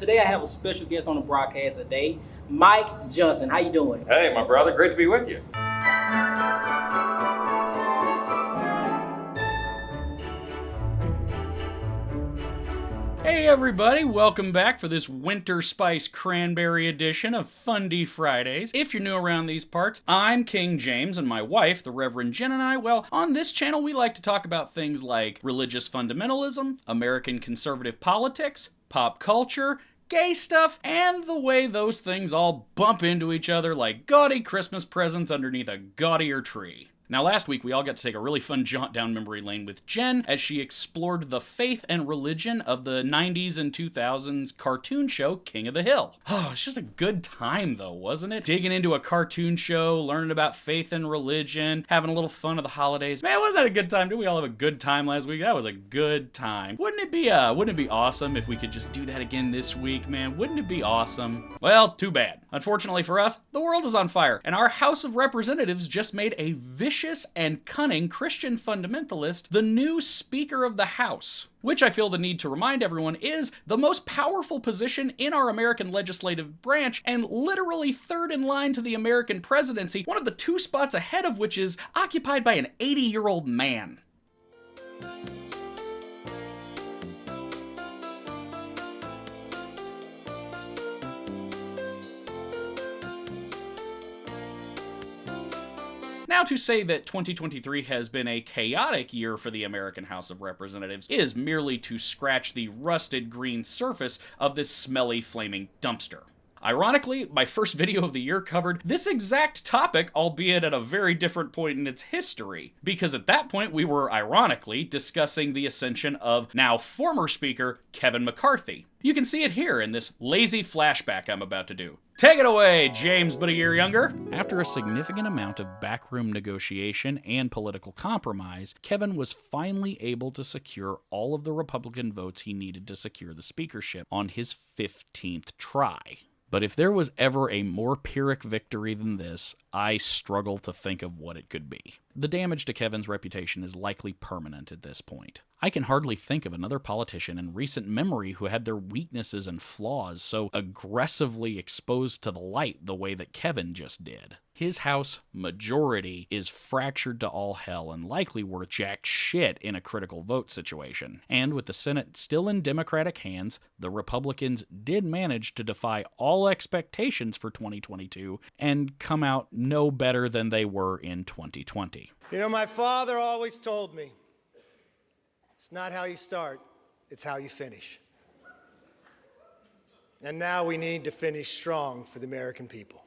Today I have a special guest on the broadcast today, Mike Johnson. How you doing? Hey, my brother, great to be with you. Hey everybody, welcome back for this Winter Spice Cranberry edition of Fundy Fridays. If you're new around these parts, I'm King James, and my wife, the Reverend Jen, and I, well, on this channel we like to talk about things like religious fundamentalism, American conservative politics, pop culture, gay stuff, and the way those things all bump into each other like gaudy Christmas presents underneath a gaudier tree. Now, last week, we all got to take a really fun jaunt down memory lane with Jen as she explored the faith and religion of the 90s and 2000s cartoon show King of the Hill. Oh, it's just a good time, though, wasn't it? Digging into a cartoon show, learning about faith and religion, having a little fun of the holidays. Man, wasn't that a good time? Did we all have a good time last week? That was a good time. Wouldn't it be awesome if we could just do that again this week, man? Wouldn't it be awesome? Well, too bad. Unfortunately for us, the world is on fire, and our House of Representatives just made a vicious and cunning Christian fundamentalist the new Speaker of the House, which I feel the need to remind everyone is the most powerful position in our American legislative branch and literally third in line to the American presidency, one of the two spots ahead of which is occupied by an 80-year-old man. Now, to say that 2023 has been a chaotic year for the American House of Representatives is merely to scratch the rusted green surface of this smelly, flaming dumpster. Ironically, my first video of the year covered this exact topic, albeit at a very different point in its history, because at that point we were, ironically, discussing the ascension of now former Speaker Kevin McCarthy. You can see it here in this lazy flashback I'm about to do. Take it away, James, but a year younger. After a significant amount of backroom negotiation and political compromise, Kevin was finally able to secure all of the Republican votes he needed to secure the speakership on his 15th try. But if there was ever a more Pyrrhic victory than this, I struggle to think of what it could be. The damage to Kevin's reputation is likely permanent at this point. I can hardly think of another politician in recent memory who had their weaknesses and flaws so aggressively exposed to the light the way that Kevin just did. His House majority is fractured to all hell and likely worth jack shit in a critical vote situation. And with the Senate still in Democratic hands, the Republicans did manage to defy all expectations for 2022 and come out no better than they were in 2020. You know, my father always told me, it's not how you start, it's how you finish. And now we need to finish strong for the American people.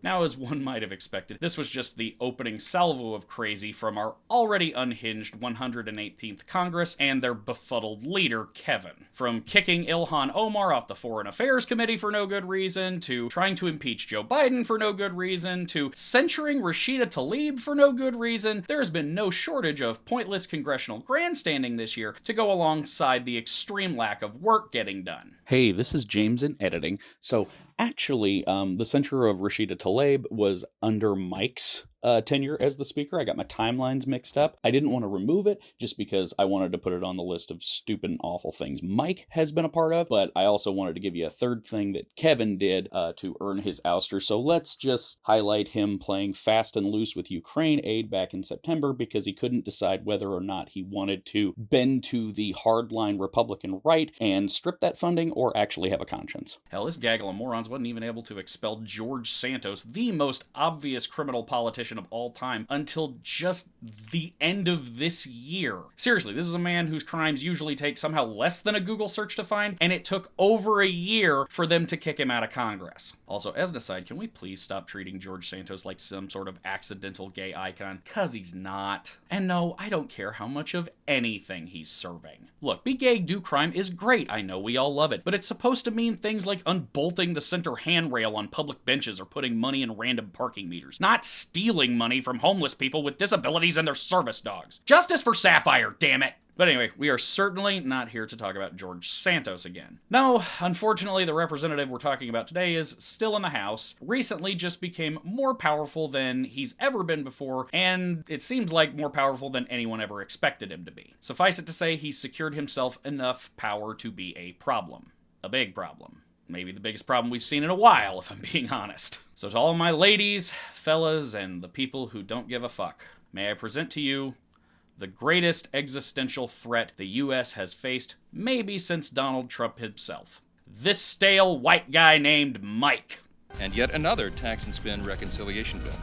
Now, as one might have expected, this was just the opening salvo of crazy from our already unhinged 118th Congress and their befuddled leader, Kevin. From kicking Ilhan Omar off the Foreign Affairs Committee for no good reason, to trying to impeach Joe Biden for no good reason, to censuring Rashida Tlaib for no good reason, there has been no shortage of pointless congressional grandstanding this year to go alongside the extreme lack of work getting done. Hey, this is James in editing. So actually, the censure of Rashida Tlaib was under Mike's tenure as the speaker. I got my timelines mixed up. I didn't want to remove it just because I wanted to put it on the list of stupid and awful things Mike has been a part of, but I also wanted to give you a third thing that Kevin did to earn his ouster. So let's just highlight him playing fast and loose with Ukraine aid back in September because he couldn't decide whether or not he wanted to bend to the hardline Republican right and strip that funding or actually have a conscience. Hell, this gaggle of morons wasn't even able to expel George Santos, the most obvious criminal politician of all time, until just the end of this year. Seriously, this is a man whose crimes usually take somehow less than a Google search to find, and it took over a year for them to kick him out of Congress. Also, as an aside, can we please stop treating George Santos like some sort of accidental gay icon? 'Cause he's not. And no, I don't care how much of anything he's serving. Look, be gay, do crime is great. I know we all love it, but it's supposed to mean things like unbolting the center handrail on public benches or putting money in random parking meters, not stealing money from homeless people with disabilities and their service dogs. Justice for Sapphire, damn it! But anyway, we are certainly not here to talk about George Santos again. No, unfortunately, the representative we're talking about today is still in the House, recently just became more powerful than he's ever been before, and it seems like more powerful than anyone ever expected him to be. Suffice it to say, he's secured himself enough power to be a problem. A big problem. Maybe the biggest problem we've seen in a while, if I'm being honest. So to all my ladies, fellas, and the people who don't give a fuck, may I present to you the greatest existential threat the U.S. has faced maybe since Donald Trump himself. This stale white guy named Mike. And yet another tax and spend reconciliation bill.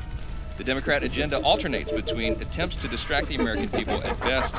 The Democrat agenda alternates between attempts to distract the American people at best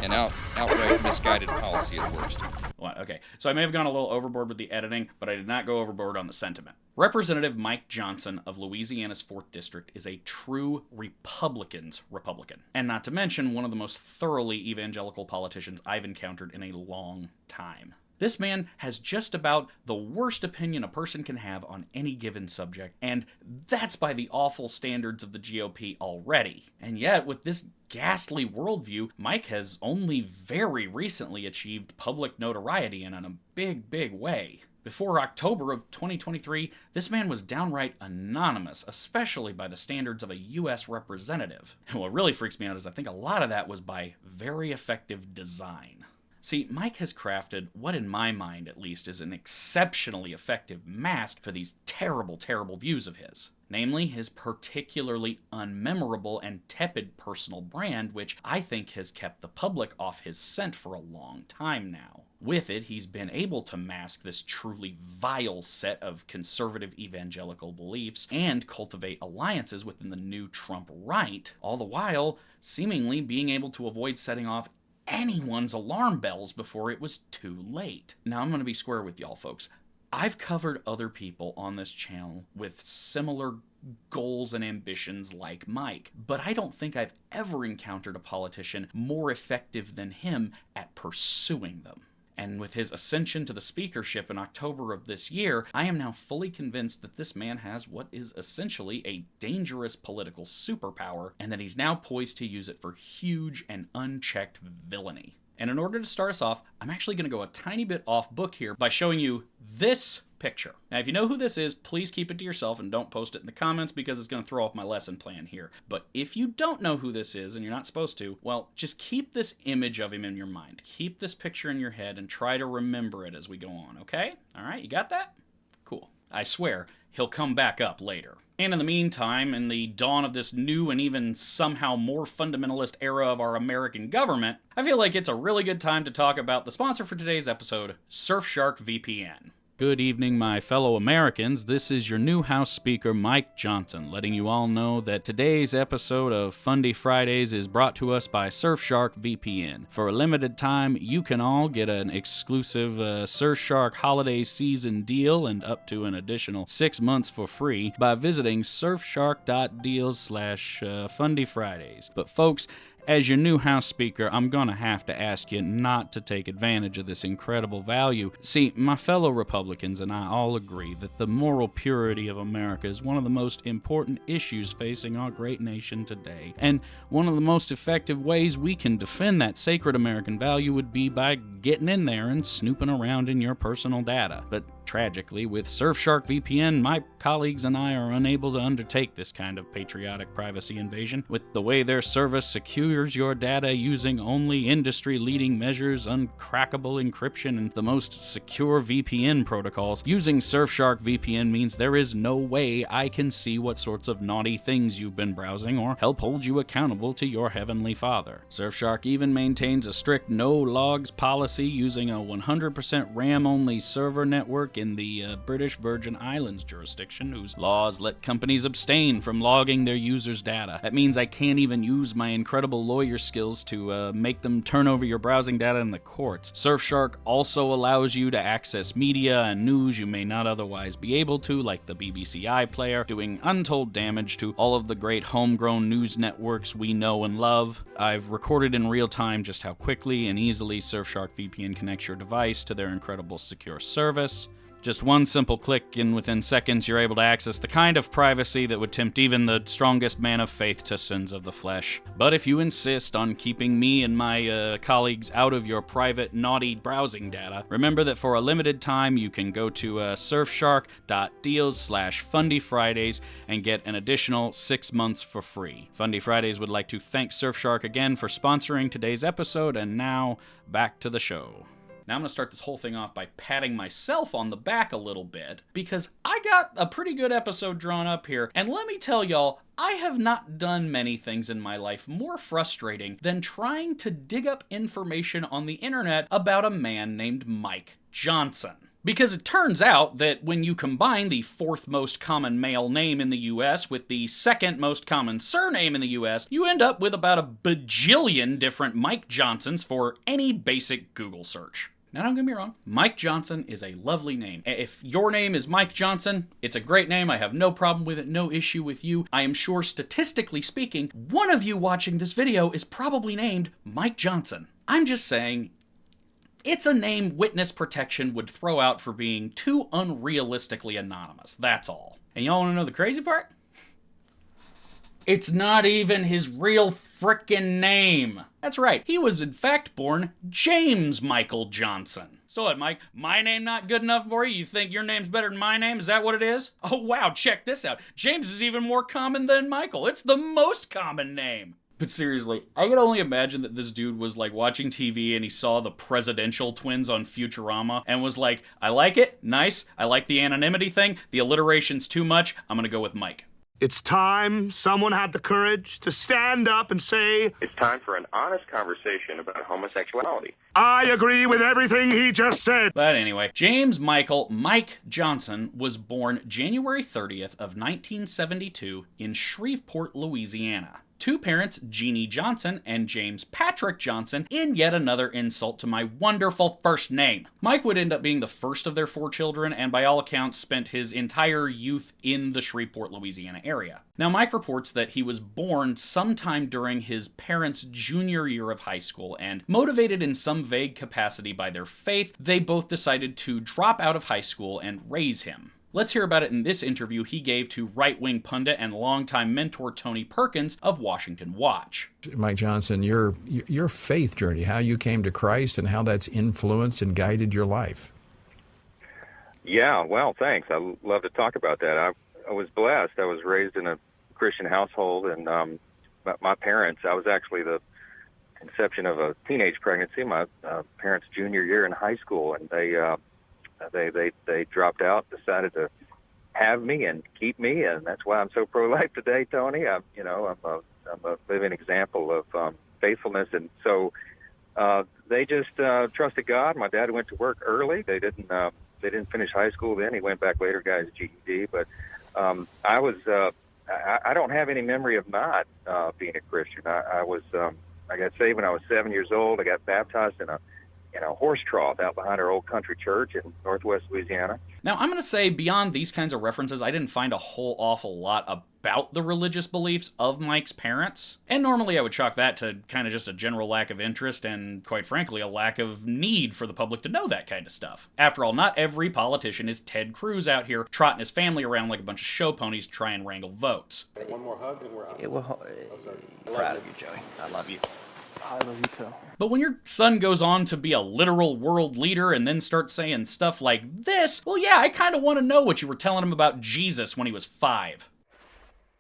and outright misguided policy at worst. Well, okay, so I may have gone a little overboard with the editing, but I did not go overboard on the sentiment. Representative Mike Johnson of Louisiana's 4th District is a true Republican's Republican, and not to mention one of the most thoroughly evangelical politicians I've encountered in a long time. This man has just about the worst opinion a person can have on any given subject, and that's by the awful standards of the GOP already. And yet, with this ghastly worldview, Mike has only very recently achieved public notoriety and in a big, big way. Before October of 2023, this man was downright anonymous, especially by the standards of a U.S. representative. And what really freaks me out is I think a lot of that was by very effective design. See, Mike has crafted what, in my mind at least, is an exceptionally effective mask for these terrible, terrible views of his. Namely, his particularly unmemorable and tepid personal brand, which I think has kept the public off his scent for a long time now. With it, he's been able to mask this truly vile set of conservative evangelical beliefs and cultivate alliances within the new Trump right, all the while seemingly being able to avoid setting off anyone's alarm bells before it was too late. Now, I'm going to be square with y'all, folks. I've covered other people on this channel with similar goals and ambitions like Mike, but I don't think I've ever encountered a politician more effective than him at pursuing them. And with his ascension to the speakership in October of this year, I am now fully convinced that this man has what is essentially a dangerous political superpower, and that he's now poised to use it for huge and unchecked villainy. And in order to start us off, I'm actually going to go a tiny bit off book here by showing you this picture. Now, if you know who this is, please keep it to yourself and don't post it in the comments because it's going to throw off my lesson plan here. But if you don't know who this is and you're not supposed to, well, just keep this image of him in your mind. Keep this picture in your head and try to remember it as we go on, okay? All right, you got that? Cool. I swear, he'll come back up later. And in the meantime, in the dawn of this new and even somehow more fundamentalist era of our American government, I feel like it's a really good time to talk about the sponsor for today's episode, Surfshark VPN. Good evening, my fellow Americans. This is your new House Speaker, Mike Johnson, letting you all know that today's episode of Fundy Fridays is brought to us by Surfshark VPN. For a limited time, you can all get an exclusive Surfshark holiday season deal and up to an additional 6 months for free by visiting surfshark.deals/fundyfridays. But folks, as your new House Speaker, I'm gonna have to ask you not to take advantage of this incredible value. See, my fellow Republicans and I all agree that the moral purity of America is one of the most important issues facing our great nation today. And one of the most effective ways we can defend that sacred American value would be by getting in there and snooping around in your personal data. But tragically, with Surfshark VPN, my colleagues and I are unable to undertake this kind of patriotic privacy invasion. With the way their service secures your data using only industry-leading measures, uncrackable encryption, and the most secure VPN protocols, using Surfshark VPN means there is no way I can see what sorts of naughty things you've been browsing or help hold you accountable to your heavenly Father. Surfshark even maintains a strict no-logs policy using a 100% RAM-only server network in the British Virgin Islands jurisdiction, whose laws let companies abstain from logging their users' data. That means I can't even use my incredible lawyer skills to make them turn over your browsing data in the courts. Surfshark also allows you to access media and news you may not otherwise be able to, like the BBC iPlayer, doing untold damage to all of the great homegrown news networks we know and love. I've recorded in real time just how quickly and easily Surfshark VPN connects your device to their incredible secure service. Just one simple click, and within seconds you're able to access the kind of privacy that would tempt even the strongest man of faith to sins of the flesh. But if you insist on keeping me and my colleagues out of your private, naughty browsing data, remember that for a limited time you can go to surfshark.deals/fundyfridays and get an additional 6 months for free. Fundy Fridays would like to thank Surfshark again for sponsoring today's episode, and now, back to the show. Now I'm going to start this whole thing off by patting myself on the back a little bit, because I got a pretty good episode drawn up here, and let me tell y'all, I have not done many things in my life more frustrating than trying to dig up information on the internet about a man named Mike Johnson. Because it turns out that when you combine the fourth most common male name in the US with the second most common surname in the US, you end up with about a bajillion different Mike Johnsons for any basic Google search. Now, don't get me wrong, Mike Johnson is a lovely name. If your name is Mike Johnson, it's a great name. I have no problem with it, no issue with you. I am sure, statistically speaking, one of you watching this video is probably named Mike Johnson. I'm just saying, it's a name witness protection would throw out for being too unrealistically anonymous, that's all. And y'all wanna know the crazy part? It's not even his real frickin' name. That's right, he was in fact born James Michael Johnson. So what, Mike? My name not good enough for you? You think your name's better than my name? Is that what it is? Oh wow, check this out. James is even more common than Michael. It's the most common name. But seriously, I can only imagine that this dude was like watching TV and he saw the presidential twins on Futurama and was like, I like it, nice, I like the anonymity thing, the alliteration's too much, I'm gonna go with Mike. It's time someone had the courage to stand up and say, it's time for an honest conversation about homosexuality. I agree with everything he just said. But anyway, James Michael Mike Johnson was born January 30th of 1972 in Shreveport, Louisiana. Two parents, Jeannie Johnson and James Patrick Johnson, in yet another insult to my wonderful first name. Mike would end up being the first of their 4 children, and by all accounts spent his entire youth in the Shreveport, Louisiana area. Now, Mike reports that he was born sometime during his parents' junior year of high school, and motivated in some vague capacity by their faith, they both decided to drop out of high school and raise him. Let's hear about it in this interview he gave to right-wing pundit and longtime mentor Tony Perkins of Washington Watch. Mike Johnson, your faith journey, how you came to Christ and how that's influenced and guided your life. Yeah, well, thanks. I love to talk about that. I was blessed. I was raised in a Christian household, and my parents, I was actually the conception of a teenage pregnancy, my parents' junior year in high school, and they dropped out, decided to have me and keep me, and that's why I'm so pro-life today, Tony. I'm a living example of faithfulness, and so they just trusted God. My dad went to work early. They didn't finish high school then. He went back later, got his GED. But I don't have any memory of not being a Christian. I got saved when I was 7 years old. I got baptized in a horse trough out behind our old country church in northwest Louisiana. Now, I'm going to say beyond these kinds of references, I didn't find a whole awful lot about the religious beliefs of Mike's parents. And normally I would chalk that to kind of just a general lack of interest and, quite frankly, a lack of need for the public to know that kind of stuff. After all, not every politician is Ted Cruz out here trotting his family around like a bunch of show ponies to try and wrangle votes. One more hug and we're out. Proud of you, Joey. I love you. I love you too. But when your son goes on to be a literal world leader and then starts saying stuff like this, well, yeah, I kind of want to know what you were telling him about Jesus when he was 5.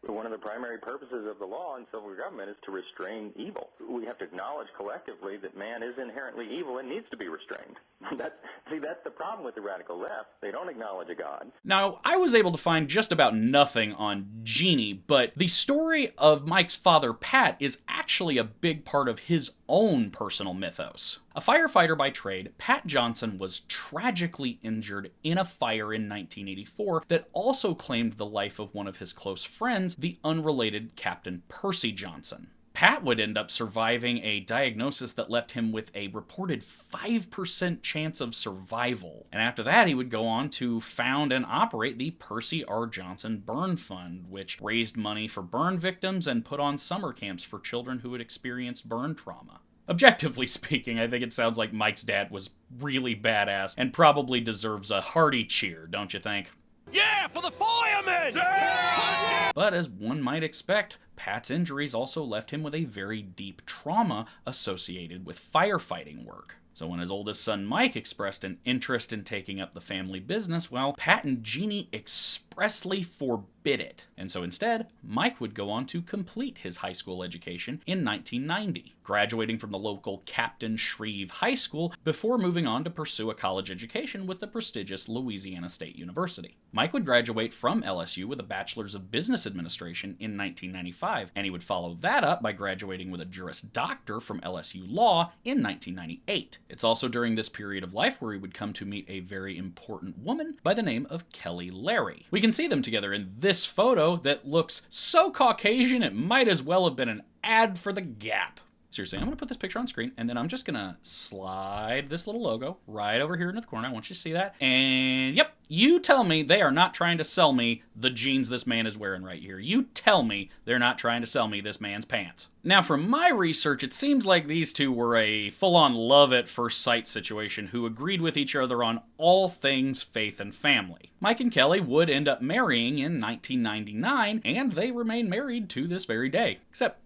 One of the primary purposes of the law in civil government is to restrain evil. We have to acknowledge collectively that man is inherently evil and needs to be restrained. That's the problem with the radical left. They don't acknowledge a God. Now, I was able to find just about nothing on Jeannie, but the story of Mike's father, Pat, is actually a big part of his own personal mythos. A firefighter by trade, Pat Johnson was tragically injured in a fire in 1984 that also claimed the life of one of his close friends, the unrelated Captain Percy Johnson. Pat would end up surviving a diagnosis that left him with a reported 5% chance of survival. And after that, he would go on to found and operate the Percy R. Johnson Burn Fund, which raised money for burn victims and put on summer camps for children who had experienced burn trauma. objectively speaking, I think it sounds like Mike's dad was really badass and probably deserves a hearty cheer, don't you think? Yeah, for the firemen! Yeah! But as one might expect, Pat's injuries also left him with a very deep trauma associated with firefighting work. So when his oldest son Mike expressed an interest in taking up the family business, well, Pat and Jeannie expressly forbid it. And so instead, Mike would go on to complete his high school education in 1990, graduating from the local Captain Shreve High School before moving on to pursue a college education with the prestigious Louisiana State University. Mike would graduate from LSU with a Bachelor's of Business Administration in 1995, and he would follow that up by graduating with a Juris Doctor from LSU Law in 1998. It's also during this period of life where he would come to meet a very important woman by the name of Kelly Larry. We can see them together in this photo that looks so Caucasian it might as well have been an ad for the Gap. Seriously, I'm going to put this picture on screen, and then I'm just going to slide this little logo right over here into the corner. I want you to see that. And yep, you tell me they are not trying to sell me the jeans this man is wearing right here. You tell me they're not trying to sell me this man's pants. Now, from my research, it seems like these two were a full-on love-at-first-sight situation who agreed with each other on all things faith and family. Mike and Kelly would end up marrying in 1999, and they remain married to this very day. Except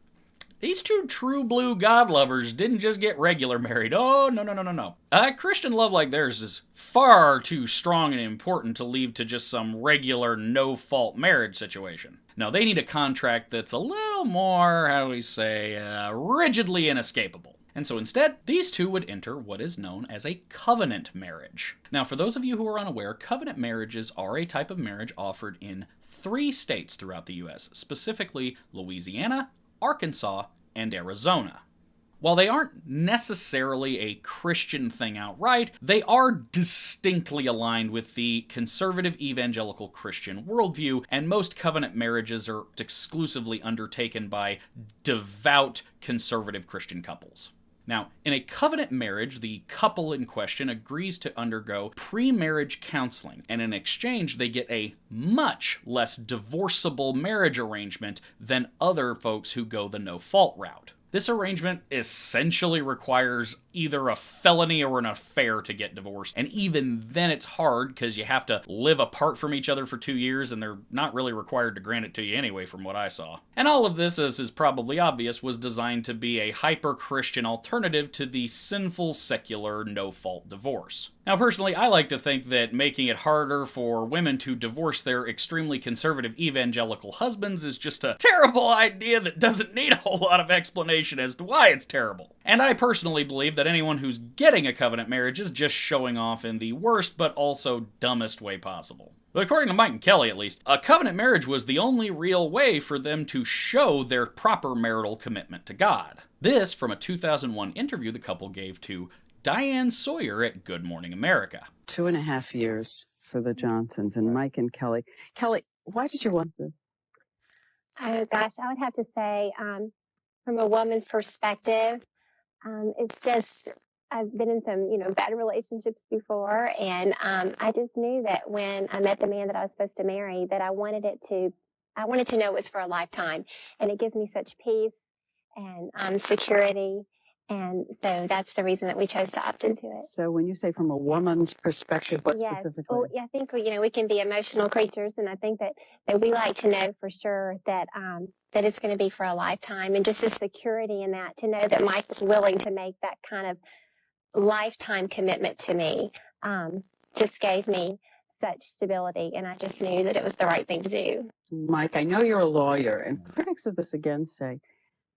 these two true blue God lovers didn't just get regular married. Oh, no. A Christian love like theirs is far too strong and important to leave to just some regular no-fault marriage situation. No, they need a contract that's a little more, how do we say, rigidly inescapable. And so instead, these two would enter what is known as a covenant marriage. Now, for those of you who are unaware, covenant marriages are a type of marriage offered in 3 states throughout the U.S., specifically Louisiana, Arkansas, and Arizona. While they aren't necessarily a Christian thing outright, they are distinctly aligned with the conservative evangelical Christian worldview, and most covenant marriages are exclusively undertaken by devout conservative Christian couples. Now, in a covenant marriage, the couple in question agrees to undergo pre-marriage counseling, and in exchange, they get a much less divorceable marriage arrangement than other folks who go the no-fault route. This arrangement essentially requires either a felony or an affair to get divorced, and even then it's hard because you have to live apart from each other for 2 years, and they're not really required to grant it to you anyway from what I saw. And all of this, as is probably obvious, was designed to be a hyper-Christian alternative to the sinful, secular, no-fault divorce. Now, personally, I like to think that making it harder for women to divorce their extremely conservative evangelical husbands is just a terrible idea that doesn't need a whole lot of explanation as to why it's terrible. And I personally believe that anyone who's getting a covenant marriage is just showing off in the worst but also dumbest way possible. But according to Mike and Kelly, at least, a covenant marriage was the only real way for them to show their proper marital commitment to God. This from a 2001 interview the couple gave to Diane Sawyer at Good Morning America. 2.5 years for the Johnsons, and Mike and Kelly. Kelly, why did you want this? Oh gosh, I would have to say, from a woman's perspective, it's just, I've been in some, bad relationships before, and I just knew that when I met the man that I was supposed to marry, that I wanted to know it was for a lifetime, and it gives me such peace and security. And so that's the reason that we chose to opt into it. So when you say from a woman's perspective, what specifically? Well, I think, we can be emotional creatures, and I think that we like to know for sure that that it's going to be for a lifetime, and just the security in that, to know that Mike was willing to make that kind of lifetime commitment to me, just gave me such stability, and I just knew that it was the right thing to do. Mike, I know you're a lawyer, and critics of this again say,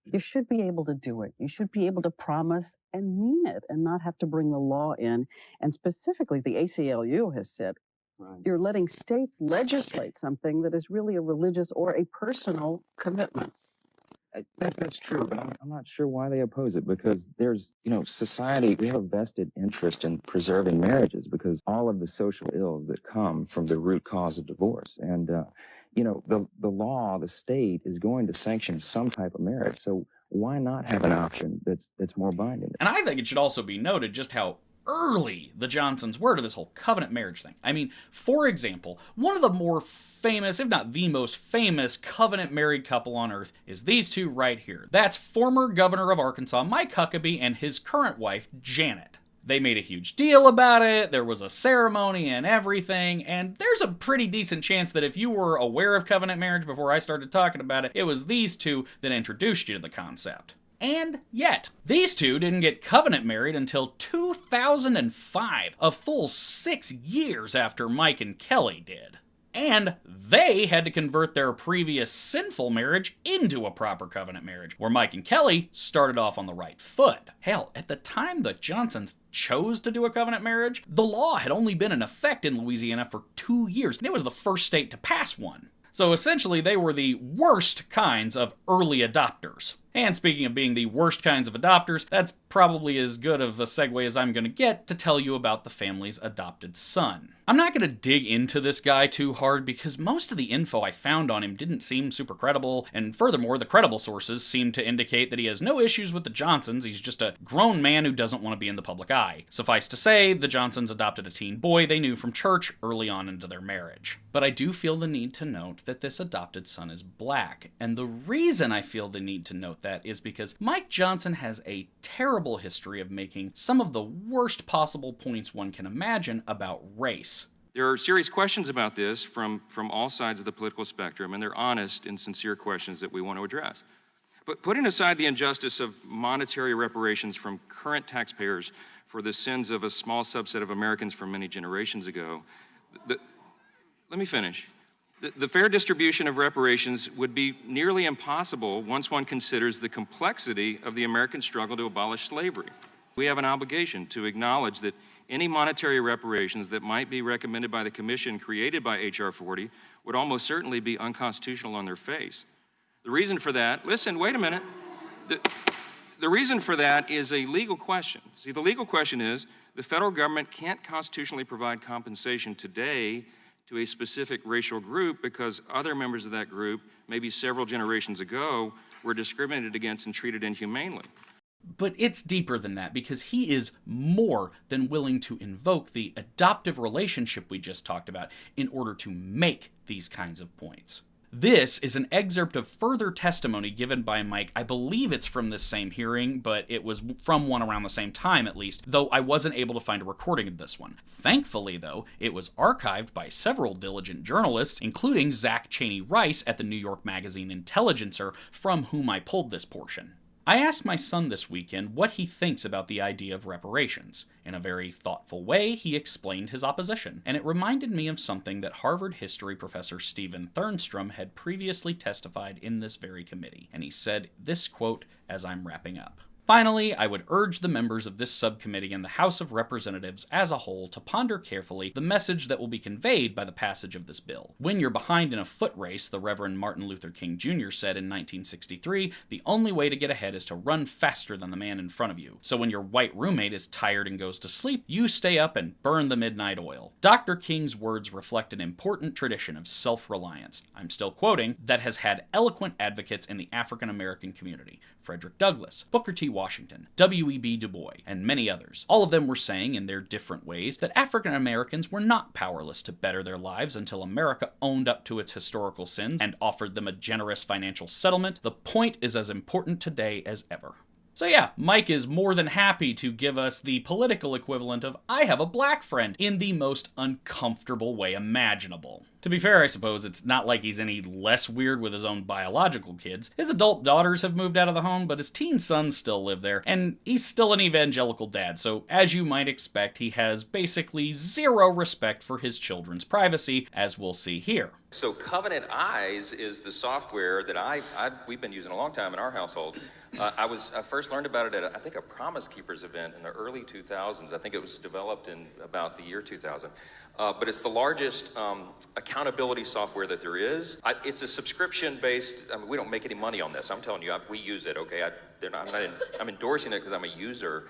you should be able to do it. You should be able to promise and mean it and not have to bring the law in. And specifically, the ACLU has said, you're letting states legislate something that is really a religious or a personal commitment. That's true, but I'm not sure why they oppose it, because there's, society, we have a vested interest in preserving marriages because all of the social ills that come from the root cause of divorce. And, the law, the state is going to sanction some type of marriage. So why not have an option that's more binding? And I think it should also be noted just how early the Johnsons were to this whole covenant marriage thing. I mean, for example, one of the more famous, if not the most famous, covenant married couple on earth is these two right here. That's former governor of Arkansas, Mike Huckabee, and his current wife, Janet. They made a huge deal about it, there was a ceremony and everything, and there's a pretty decent chance that if you were aware of covenant marriage before I started talking about it, it was these two that introduced you to the concept. And yet, these two didn't get covenant married until 2005, a full 6 years after Mike and Kelly did. And they had to convert their previous sinful marriage into a proper covenant marriage, where Mike and Kelly started off on the right foot. Hell, at the time the Johnsons chose to do a covenant marriage, the law had only been in effect in Louisiana for 2 years, and it was the first state to pass one. So essentially, they were the worst kinds of early adopters. And speaking of being the worst kinds of adopters, that's probably as good of a segue as I'm going to get to tell you about the family's adopted son. I'm not going to dig into this guy too hard because most of the info I found on him didn't seem super credible, and furthermore, the credible sources seem to indicate that he has no issues with the Johnsons, he's just a grown man who doesn't want to be in the public eye. Suffice to say, the Johnsons adopted a teen boy they knew from church early on into their marriage. But I do feel the need to note that this adopted son is black, and the reason I feel the need to note that is because Mike Johnson has a terrible history of making some of the worst possible points one can imagine about race. There are serious questions about this from all sides of the political spectrum, and they're honest and sincere questions that we want to address. But putting aside the injustice of monetary reparations from current taxpayers for the sins of a small subset of Americans from many generations ago, let me finish. The fair distribution of reparations would be nearly impossible once one considers the complexity of the American struggle to abolish slavery. We have an obligation to acknowledge that any monetary reparations that might be recommended by the commission created by H.R. 40 would almost certainly be unconstitutional on their face. The reason for that, listen, wait a minute. The reason for that is a legal question. See, the legal question is the federal government can't constitutionally provide compensation today to a specific racial group because other members of that group, maybe several generations ago, were discriminated against and treated inhumanely. But it's deeper than that because he is more than willing to invoke the adoptive relationship we just talked about in order to make these kinds of points. This is an excerpt of further testimony given by Mike. I believe it's from this same hearing, but it was from one around the same time at least, though I wasn't able to find a recording of this one. Thankfully, though, it was archived by several diligent journalists, including Zach Cheney Rice at the New York magazine Intelligencer, from whom I pulled this portion. I asked my son this weekend what he thinks about the idea of reparations. In a very thoughtful way, he explained his opposition, and it reminded me of something that Harvard history professor Stephen Thernstrom had previously testified in this very committee, and he said this quote as I'm wrapping up. Finally, I would urge the members of this subcommittee and the House of Representatives as a whole to ponder carefully the message that will be conveyed by the passage of this bill. When you're behind in a foot race, the Reverend Martin Luther King Jr. said in 1963, the only way to get ahead is to run faster than the man in front of you. So when your white roommate is tired and goes to sleep, you stay up and burn the midnight oil. Dr. King's words reflect an important tradition of self-reliance, I'm still quoting, that has had eloquent advocates in the African American community. Frederick Douglass, Booker T. Washington, W.E.B. Du Bois, and many others. All of them were saying in their different ways that African Americans were not powerless to better their lives until America owned up to its historical sins and offered them a generous financial settlement. The point is as important today as ever. So yeah, Mike is more than happy to give us the political equivalent of I have a black friend in the most uncomfortable way imaginable. To be fair, I suppose it's not like he's any less weird with his own biological kids. His adult daughters have moved out of the home, but his teen sons still live there, and he's still an evangelical dad, so as you might expect, he has basically zero respect for his children's privacy, as we'll see here. So Covenant Eyes is the software that we've been using a long time in our household. I first learned about it at, I think, a Promise Keepers event in the early 2000s. I think it was developed in about the year 2000. But it's the largest accountability software that there is. It's a subscription-based, I mean, we don't make any money on this. I'm telling you, we use it, okay? I'm endorsing it because I'm a user.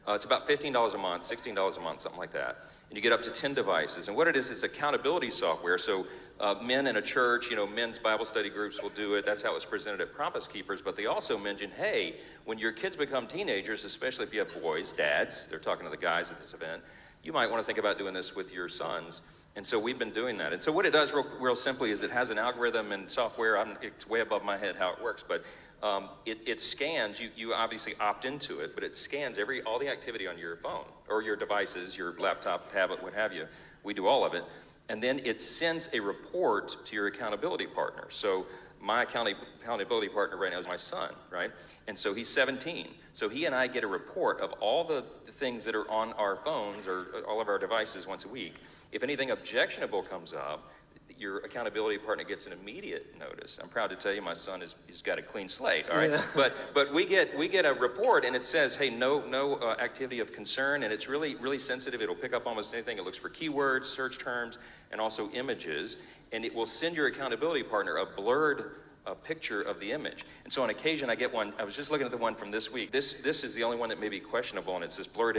It's about $15 a month, $16 a month, something like that. And you get up to 10 devices. And what it is accountability software. So men in a church, men's Bible study groups will do it. That's how it's presented at Promise Keepers. But they also mention, hey, when your kids become teenagers, especially if you have boys, dads, they're talking to the guys at this event, you might want to think about doing this with your sons. And so we've been doing that. And so what it does real simply is it has an algorithm and software. It's way above my head how it works, but it scans, you obviously opt into it, but it scans all the activity on your phone or your devices, your laptop, tablet, what have you. We do all of it. And then it sends a report to your accountability partner. So my accountability partner right now is my son, right? And so he's 17. So he and I get a report of all the things that are on our phones or all of our devices once a week. If anything objectionable comes up, your accountability partner gets an immediate notice. I'm proud to tell you my son he's got a clean slate, all right? Yeah. But we get a report and it says, hey, no activity of concern, and it's really sensitive. It'll pick up almost anything. It looks for keywords, search terms, and also images, and it will send your accountability partner a blurred picture of the image. And so on occasion I get one. I was just looking at the one from this week. This is the only one that may be questionable, and it's this blurred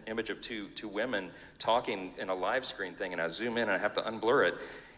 image of two women talking in a live screen thing, and I zoom in and I have to unblur it.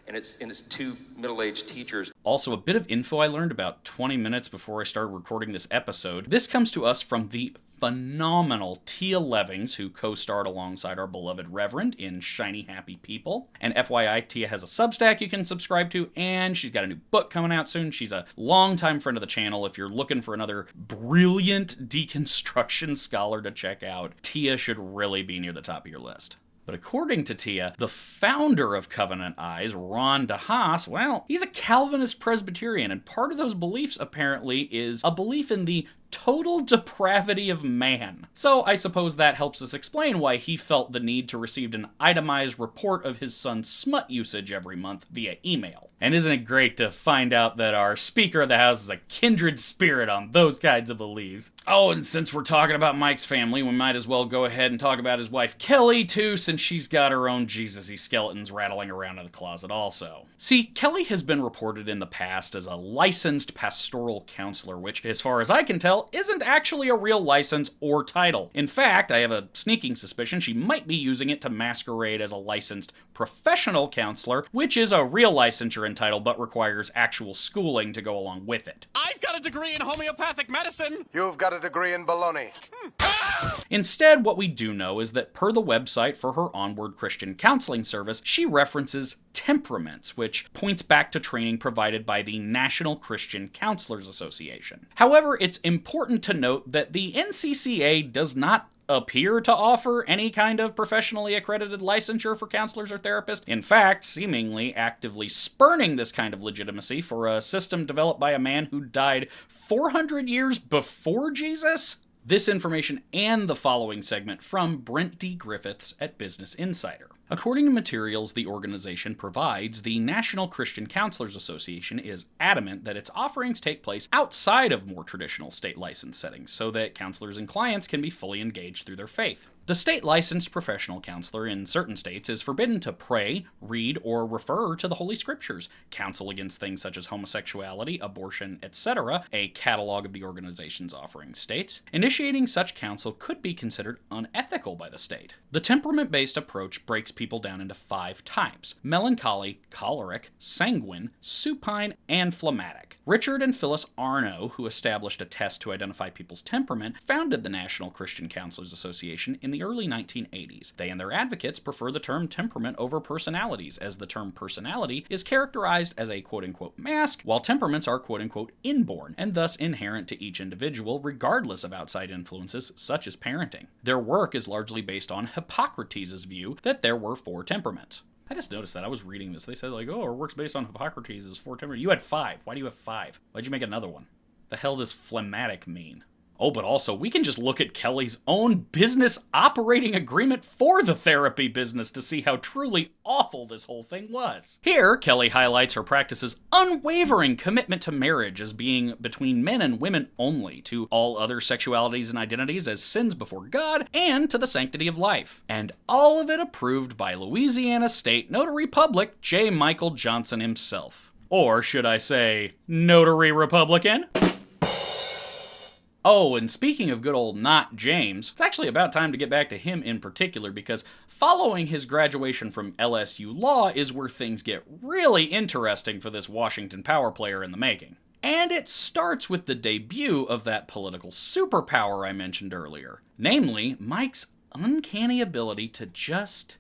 And it's two middle-aged teachers. Also, a bit of info I learned about 20 minutes before I started recording this episode. This comes to us from the phenomenal Tia Levings, who co-starred alongside our beloved Reverend in Shiny Happy People. And FYI, Tia has a Substack you can subscribe to, and she's got a new book coming out soon. She's a longtime friend of the channel. If you're looking for another brilliant deconstruction scholar to check out, Tia should really be near the top of your list. But according to Tia, the founder of Covenant Eyes, Ron DeHaas, well, he's a Calvinist Presbyterian, and part of those beliefs, apparently, is a belief in the total depravity of man. So I suppose that helps us explain why he felt the need to receive an itemized report of his son's smut usage every month via email. And isn't it great to find out that our Speaker of the House is a kindred spirit on those kinds of beliefs? Oh, and since we're talking about Mike's family, we might as well go ahead and talk about his wife Kelly, too, since she's got her own Jesus-y skeletons rattling around in the closet also. See, Kelly has been reported in the past as a licensed pastoral counselor, which, as far as I can tell, isn't actually a real license or title. In fact, I have a sneaking suspicion she might be using it to masquerade as a licensed professional counselor, which is a real licensure and title but requires actual schooling to go along with it. I've got a degree in homeopathic medicine. You've got a degree in baloney. Instead, what we do know is that per the website for her Onward Christian Counseling Service, she references temperaments, which points back to training provided by the National Christian Counselors Association. However, it's important to note that the NCCA does not appear to offer any kind of professionally accredited licensure for counselors or therapists. In fact, seemingly actively spurning this kind of legitimacy for a system developed by a man who died 400 years before Jesus. This information and the following segment from Brent D. Griffiths at Business Insider. According to materials the organization provides, the National Christian Counselors Association is adamant that its offerings take place outside of more traditional state license settings so that counselors and clients can be fully engaged through their faith. The state-licensed professional counselor in certain states is forbidden to pray, read, or refer to the Holy Scriptures, counsel against things such as homosexuality, abortion, etc., a catalog of the organization's offering states. Initiating such counsel could be considered unethical by the state. The temperament-based approach breaks people down into 5 types: melancholy, choleric, sanguine, supine, and phlegmatic. Richard and Phyllis Arno, who established a test to identify people's temperament, founded the National Christian Counselors Association in the early 1980s. They and their advocates prefer the term temperament over personalities, as the term personality is characterized as a quote-unquote mask, while temperaments are quote-unquote inborn, and thus inherent to each individual regardless of outside influences such as parenting. Their work is largely based on Hippocrates' view that there were 4 temperaments. I just noticed that. I was reading this. They said, like, oh, our work's based on Hippocrates' 4 temperaments. You had 5. Why do you have 5? Why'd you make another one? The hell does phlegmatic mean? Oh, but also, we can just look at Kelly's own business operating agreement for the therapy business to see how truly awful this whole thing was. Here, Kelly highlights her practice's unwavering commitment to marriage as being between men and women only, to all other sexualities and identities as sins before God, and to the sanctity of life. And all of it approved by Louisiana State Notary Public J. Michael Johnson himself. Or should I say, Notary Republican? Oh, and speaking of good old not James, it's actually about time to get back to him in particular, because following his graduation from LSU Law is where things get really interesting for this Washington power player in the making. And it starts with the debut of that political superpower I mentioned earlier, namely Mike's uncanny ability to just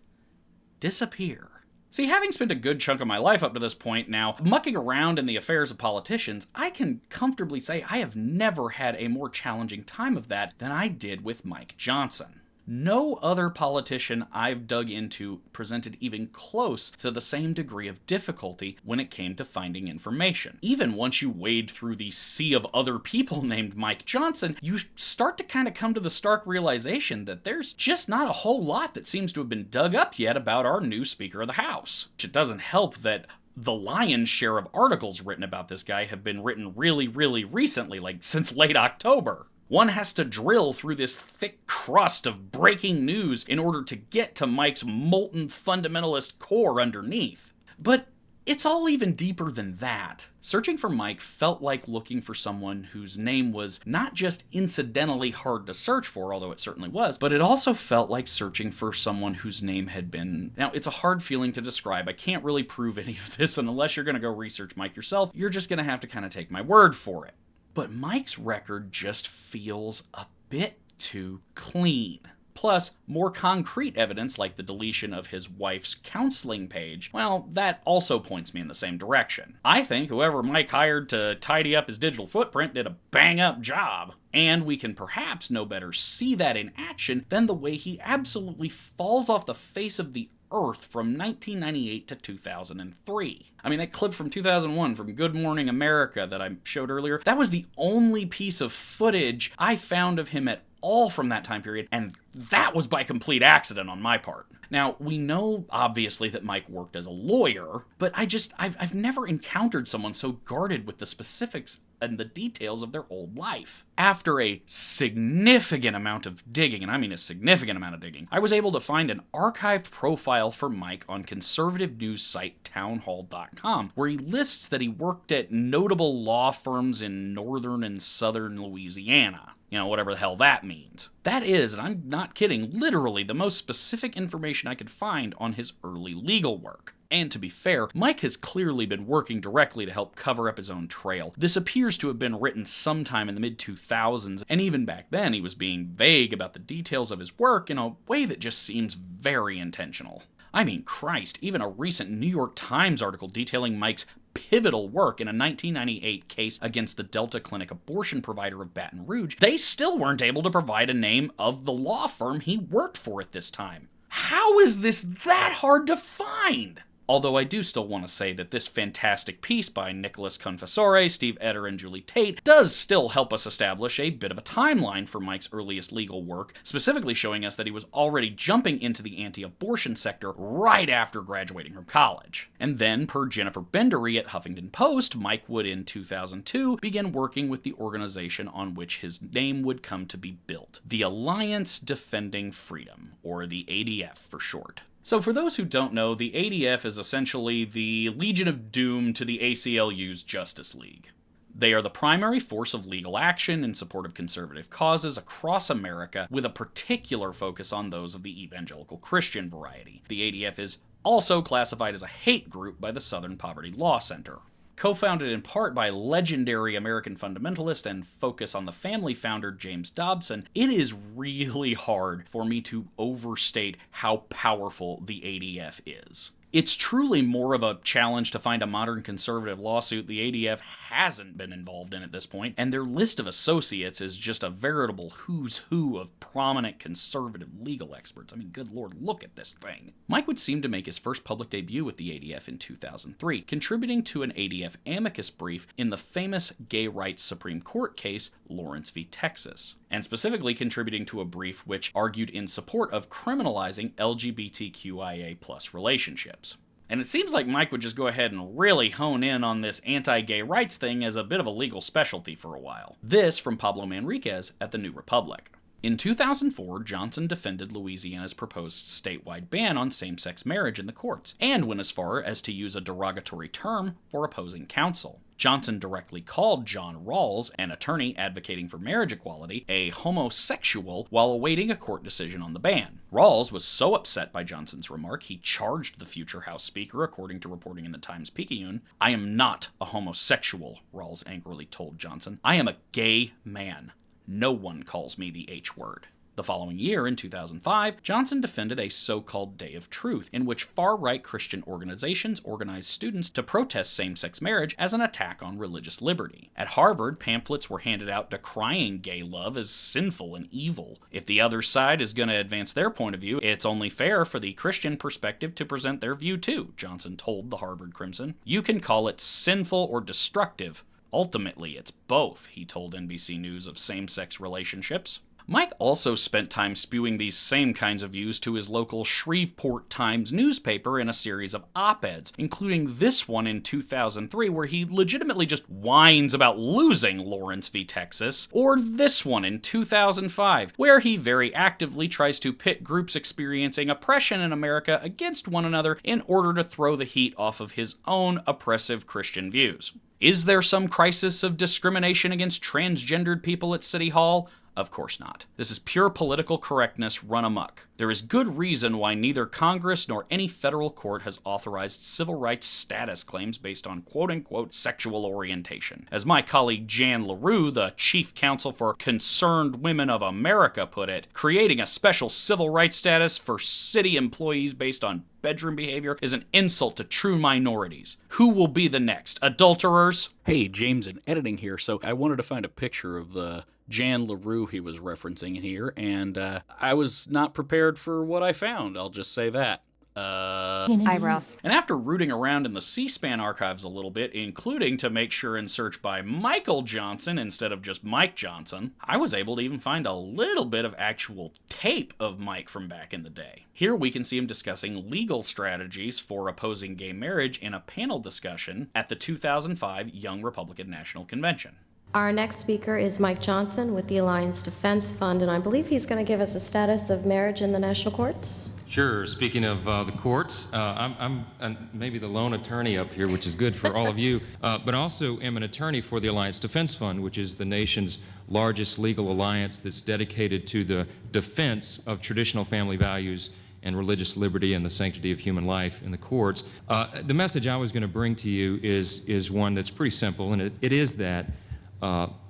disappear. See, having spent a good chunk of my life up to this point now, mucking around in the affairs of politicians, I can comfortably say I have never had a more challenging time of that than I did with Mike Johnson. No other politician I've dug into presented even close to the same degree of difficulty when it came to finding information. Even once you wade through the sea of other people named Mike Johnson, you start to kind of come to the stark realization that there's just not a whole lot that seems to have been dug up yet about our new Speaker of the House. It doesn't help that the lion's share of articles written about this guy have been written really recently, like since late October. One has to drill through this thick crust of breaking news in order to get to Mike's molten fundamentalist core underneath. But it's all even deeper than that. Searching for Mike felt like looking for someone whose name was not just incidentally hard to search for, although it certainly was, but it also felt like searching for someone whose name had been... Now, it's a hard feeling to describe. I can't really prove any of this, and unless you're going to go research Mike yourself, you're just going to have to kind of take my word for it. But Mike's record just feels a bit too clean. Plus, more concrete evidence like the deletion of his wife's counseling page, well, that also points me in the same direction. I think whoever Mike hired to tidy up his digital footprint did a bang-up job. And we can perhaps no better see that in action than the way he absolutely falls off the face of the Earth from 1998 to 2003. I mean, that clip from 2001 from Good Morning America that I showed earlier, that was the only piece of footage I found of him at all from that time period, and that was by complete accident on my part. Now, we know, obviously, that Mike worked as a lawyer, but I've never encountered someone so guarded with the specifics and the details of their old life. After a significant amount of digging, and I mean a significant amount of digging, I was able to find an archived profile for Mike on conservative news site townhall.com, where he lists that he worked at notable law firms in northern and southern Louisiana. You know, whatever the hell that means. That is, and I'm not kidding, literally the most specific information I could find on his early legal work. And to be fair, Mike has clearly been working directly to help cover up his own trail. This appears to have been written sometime in the mid-2000s, and even back then he was being vague about the details of his work in a way that just seems very intentional. I mean, Christ, even a recent New York Times article detailing Mike's pivotal work in a 1998 case against the Delta Clinic abortion provider of Baton Rouge, they still weren't able to provide a name of the law firm he worked for at this time. How is this that hard to find? Although I do still want to say that this fantastic piece by Nicholas Confessore, Steve Etter, and Julie Tate does still help us establish a bit of a timeline for Mike's earliest legal work, specifically showing us that he was already jumping into the anti-abortion sector right after graduating from college. And then, per Jennifer Bendery at Huffington Post, Mike would in 2002 begin working with the organization on which his name would come to be built, the Alliance Defending Freedom, or the ADF for short. So for those who don't know, the ADF is essentially the Legion of Doom to the ACLU's Justice League. They are the primary force of legal action in support of conservative causes across America, with a particular focus on those of the evangelical Christian variety. The ADF is also classified as a hate group by the Southern Poverty Law Center. Co-founded in part by legendary American fundamentalist and focus on the family founder James Dobson, it is really hard for me to overstate how powerful the ADF is. It's truly more of a challenge to find a modern conservative lawsuit the ADF hasn't been involved in at this point, and their list of associates is just a veritable who's who of prominent conservative legal experts. I mean, good lord, look at this thing. Mike would seem to make his first public debut with the ADF in 2003, contributing to an ADF amicus brief in the famous gay rights Supreme Court case, Lawrence v. Texas, and specifically contributing to a brief which argued in support of criminalizing LGBTQIA+ relationships. And it seems like Mike would just go ahead and really hone in on this anti-gay rights thing as a bit of a legal specialty for a while. This from Pablo Manriquez at the New Republic. In 2004, Johnson defended Louisiana's proposed statewide ban on same-sex marriage in the courts, and went as far as to use a derogatory term for opposing counsel. Johnson directly called John Rawls, an attorney advocating for marriage equality, a homosexual while awaiting a court decision on the ban. Rawls was so upset by Johnson's remark, he charged the future House Speaker, according to reporting in the Times-Picayune. "I am not a homosexual," Rawls angrily told Johnson. "I am a gay man. No one calls me the H word." The following year, in 2005, Johnson defended a so-called Day of Truth, in which far-right Christian organizations organized students to protest same-sex marriage as an attack on religious liberty. At Harvard, pamphlets were handed out decrying gay love as sinful and evil. If the other side is going to advance their point of view, it's only fair for the Christian perspective to present their view too, Johnson told the Harvard Crimson. "You can call it sinful or destructive. Ultimately, it's both," he told NBC News of same-sex relationships. Mike also spent time spewing these same kinds of views to his local Shreveport Times newspaper in a series of op-eds, including this one in 2003 where he legitimately just whines about losing Lawrence v. Texas, or this one in 2005 where he very actively tries to pit groups experiencing oppression in America against one another in order to throw the heat off of his own oppressive Christian views. Is there some crisis of discrimination against transgendered people at City Hall? Of course not. This is pure political correctness run amok. There is good reason why neither Congress nor any federal court has authorized civil rights status claims based on quote-unquote sexual orientation. As my colleague Jan LaRue, the chief counsel for Concerned Women of America, put it, creating a special civil rights status for city employees based on bedroom behavior is an insult to true minorities. Who will be the next? Adulterers? Hey, James in editing here, so I wanted to find a picture of the Jan LaRue he was referencing here, and I was not prepared for what I found, I'll just say that. Eyebrows. And after rooting around in the C-SPAN archives a little bit, including to make sure and search by Michael Johnson instead of just Mike Johnson, I was able to even find a little bit of actual tape of Mike from back in the day. Here we can see him discussing legal strategies for opposing gay marriage in a panel discussion at the 2005 Young Republican National Convention. Our next speaker is Mike Johnson with the Alliance Defense Fund, and I believe he's going to give us a status of marriage in the national courts. Sure. Speaking of the courts, I'm maybe the lone attorney up here, which is good for all of you, but also am an attorney for the Alliance Defense Fund, which is the nation's largest legal alliance that's dedicated to the defense of traditional family values and religious liberty and the sanctity of human life in the courts. The message I was going to bring to you is one that's pretty simple, and it is that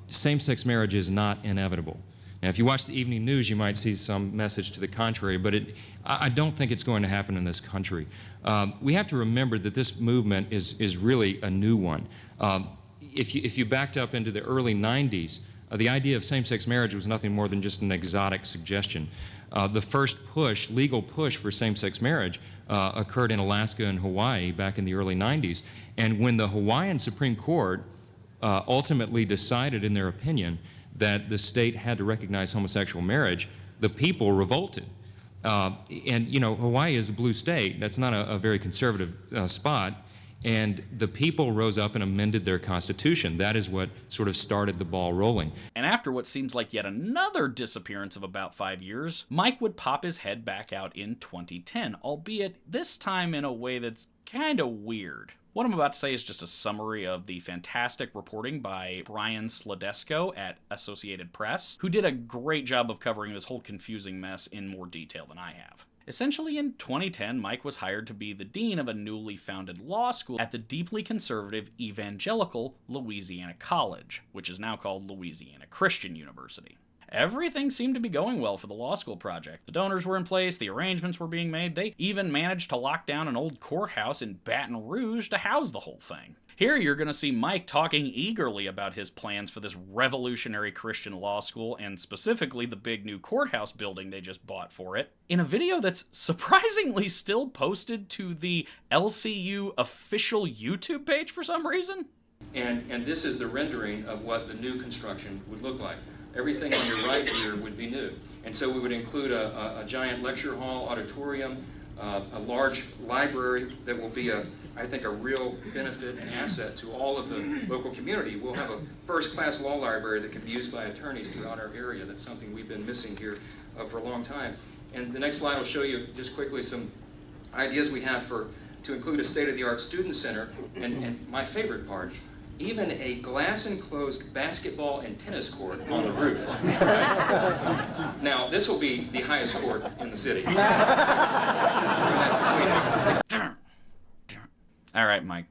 same-sex marriage is not inevitable. Now, if you watch the evening news, you might see some message to the contrary, but I don't think it's going to happen in this country. We have to remember that this movement is really a new one. If you backed up into the early 90s, the idea of same-sex marriage was nothing more than just an exotic suggestion. The first legal push for same-sex marriage occurred in Alaska and Hawaii back in the early 90s, and when the Hawaiian Supreme Court ultimately decided in their opinion that the state had to recognize homosexual marriage, the people revolted. And, you know, Hawaii is a blue state. That's not a very conservative spot. And the people rose up and amended their constitution. That is what sort of started the ball rolling. And after what seems like yet another disappearance of about 5 years, Mike would pop his head back out in 2010, albeit this time in a way that's kind of weird. What I'm about to say is just a summary of the fantastic reporting by Brian Sladesco at Associated Press, who did a great job of covering this whole confusing mess in more detail than I have. Essentially, in 2010, Mike was hired to be the dean of a newly founded law school at the deeply conservative evangelical Louisiana College, which is now called Louisiana Christian University. Everything seemed to be going well for the law school project. The donors were in place, the arrangements were being made, they even managed to lock down an old courthouse in Baton Rouge to house the whole thing. Here you're going to see Mike talking eagerly about his plans for this revolutionary Christian law school, and specifically the big new courthouse building they just bought for it, in a video that's surprisingly still posted to the LCU official YouTube page for some reason. And this is the rendering of what the new construction would look like. Everything on your right here would be new. And so we would include a giant lecture hall, auditorium, a large library that will be, I think, a real benefit and asset to all of the local community. We'll have a first-class law library that can be used by attorneys throughout our area. That's something we've been missing here for a long time. And the next slide will show you just quickly some ideas we have to include a state-of-the-art student center, and my favorite part, even a glass-enclosed basketball and tennis court on the roof. Now, this will be the highest court in the city. All right, Mike.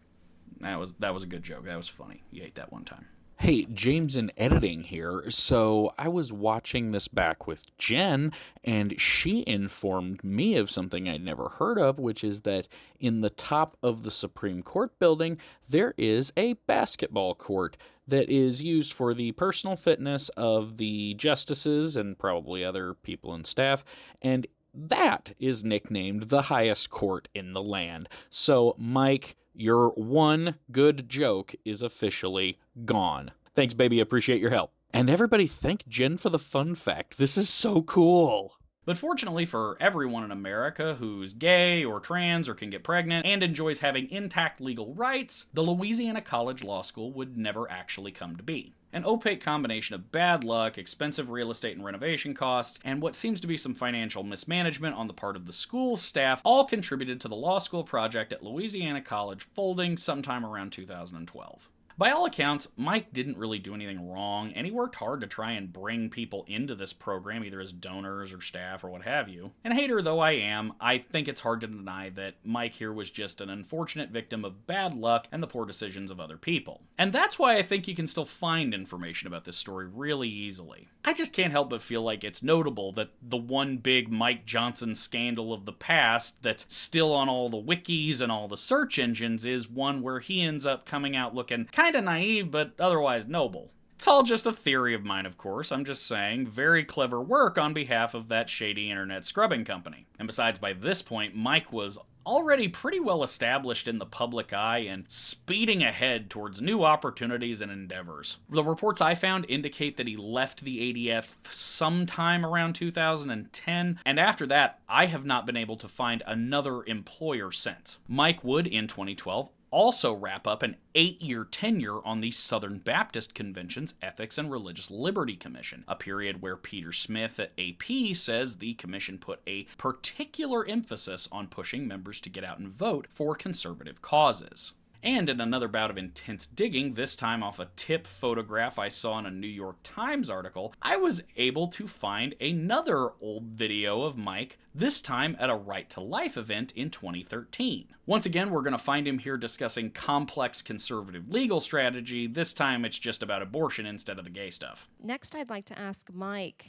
That was a good joke. That was funny. You ate that one time. Hey, James in editing here. So I was watching this back with Jen, and she informed me of something I'd never heard of, which is that in the top of the Supreme Court building, there is a basketball court that is used for the personal fitness of the justices and probably other people and staff, and that is nicknamed the highest court in the land. So, Mike, your one good joke is officially gone. Thanks, baby. Appreciate your help. And everybody thank Jen for the fun fact. This is so cool. But fortunately for everyone in America who's gay or trans or can get pregnant and enjoys having intact legal rights, the Louisiana College Law School would never actually come to be. An opaque combination of bad luck, expensive real estate and renovation costs, and what seems to be some financial mismanagement on the part of the school's staff all contributed to the law school project at Louisiana College folding sometime around 2012. By all accounts, Mike didn't really do anything wrong, and he worked hard to try and bring people into this program, either as donors or staff or what have you. And hater though I am, I think it's hard to deny that Mike here was just an unfortunate victim of bad luck and the poor decisions of other people. And that's why I think you can still find information about this story really easily. I just can't help but feel like it's notable that the one big Mike Johnson scandal of the past that's still on all the wikis and all the search engines is one where he ends up coming out looking kinda naive, but otherwise noble. It's all just a theory of mine, of course. I'm just saying, very clever work on behalf of that shady internet scrubbing company. And besides, by this point, Mike was already pretty well established in the public eye and speeding ahead towards new opportunities and endeavors. The reports I found indicate that he left the ADF sometime around 2010, and after that, I have not been able to find another employer since. Mike would, in 2012, also wrap up an 8-year tenure on the Southern Baptist Convention's Ethics and Religious Liberty Commission, a period where Peter Smith at AP says the commission put a particular emphasis on pushing members to get out and vote for conservative causes. And in another bout of intense digging, this time off a tip photograph I saw in a New York Times article, I was able to find another old video of Mike, this time at a Right to Life event in 2013. Once again, we're going to find him here discussing complex conservative legal strategy. This time it's just about abortion instead of the gay stuff. Next, I'd like to ask Mike,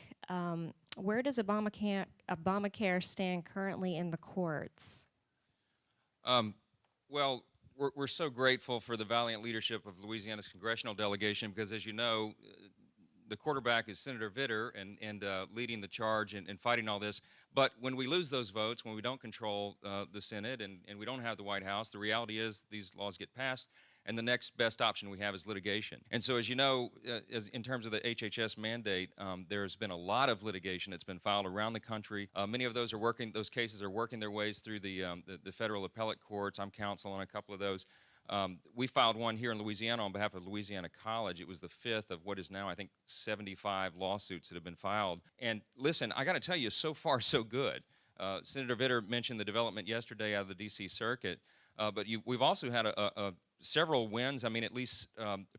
where does Obamacare stand currently in the courts? Well, we're so grateful for the valiant leadership of Louisiana's congressional delegation because, as you know, the quarterback is Senator Vitter and leading the charge and fighting all this. But when we lose those votes, when we don't control the Senate and we don't have the White House, the reality is these laws get passed, and the next best option we have is litigation. And so, as you know, in terms of the HHS mandate, there's been a lot of litigation that's been filed around the country. Many of those cases are working their ways through the federal appellate courts. I'm counsel on a couple of those. We filed one here in Louisiana on behalf of Louisiana College. It was the 5th of what is now, I think, 75 lawsuits that have been filed. And listen, I got to tell you, so far so good. Senator Vitter mentioned the development yesterday out of the D.C. Circuit, but we've also had several wins, I mean, at least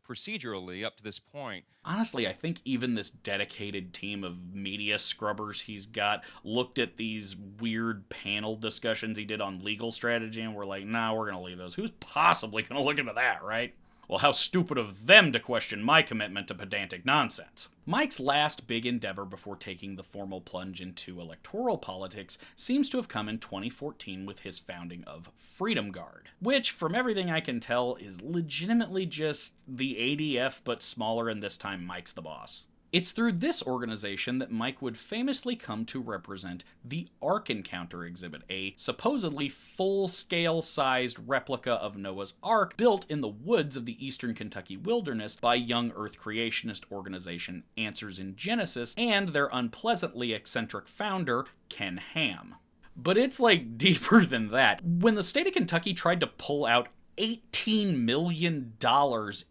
procedurally up to this point. Honestly, I think even this dedicated team of media scrubbers he's got looked at these weird panel discussions he did on legal strategy and were like, nah, we're going to leave those. Who's possibly going to look into that, right? Well, how stupid of them to question my commitment to pedantic nonsense. Mike's last big endeavor before taking the formal plunge into electoral politics seems to have come in 2014 with his founding of Freedom Guard, which, from everything I can tell, is legitimately just the ADF but smaller, and this time Mike's the boss. It's through this organization that Mike would famously come to represent the Ark Encounter exhibit, a supposedly full-scale sized replica of Noah's Ark built in the woods of the eastern Kentucky wilderness by young Earth creationist organization Answers in Genesis and their unpleasantly eccentric founder, Ken Ham. But it's like deeper than that. When the state of Kentucky tried to pull out $18 million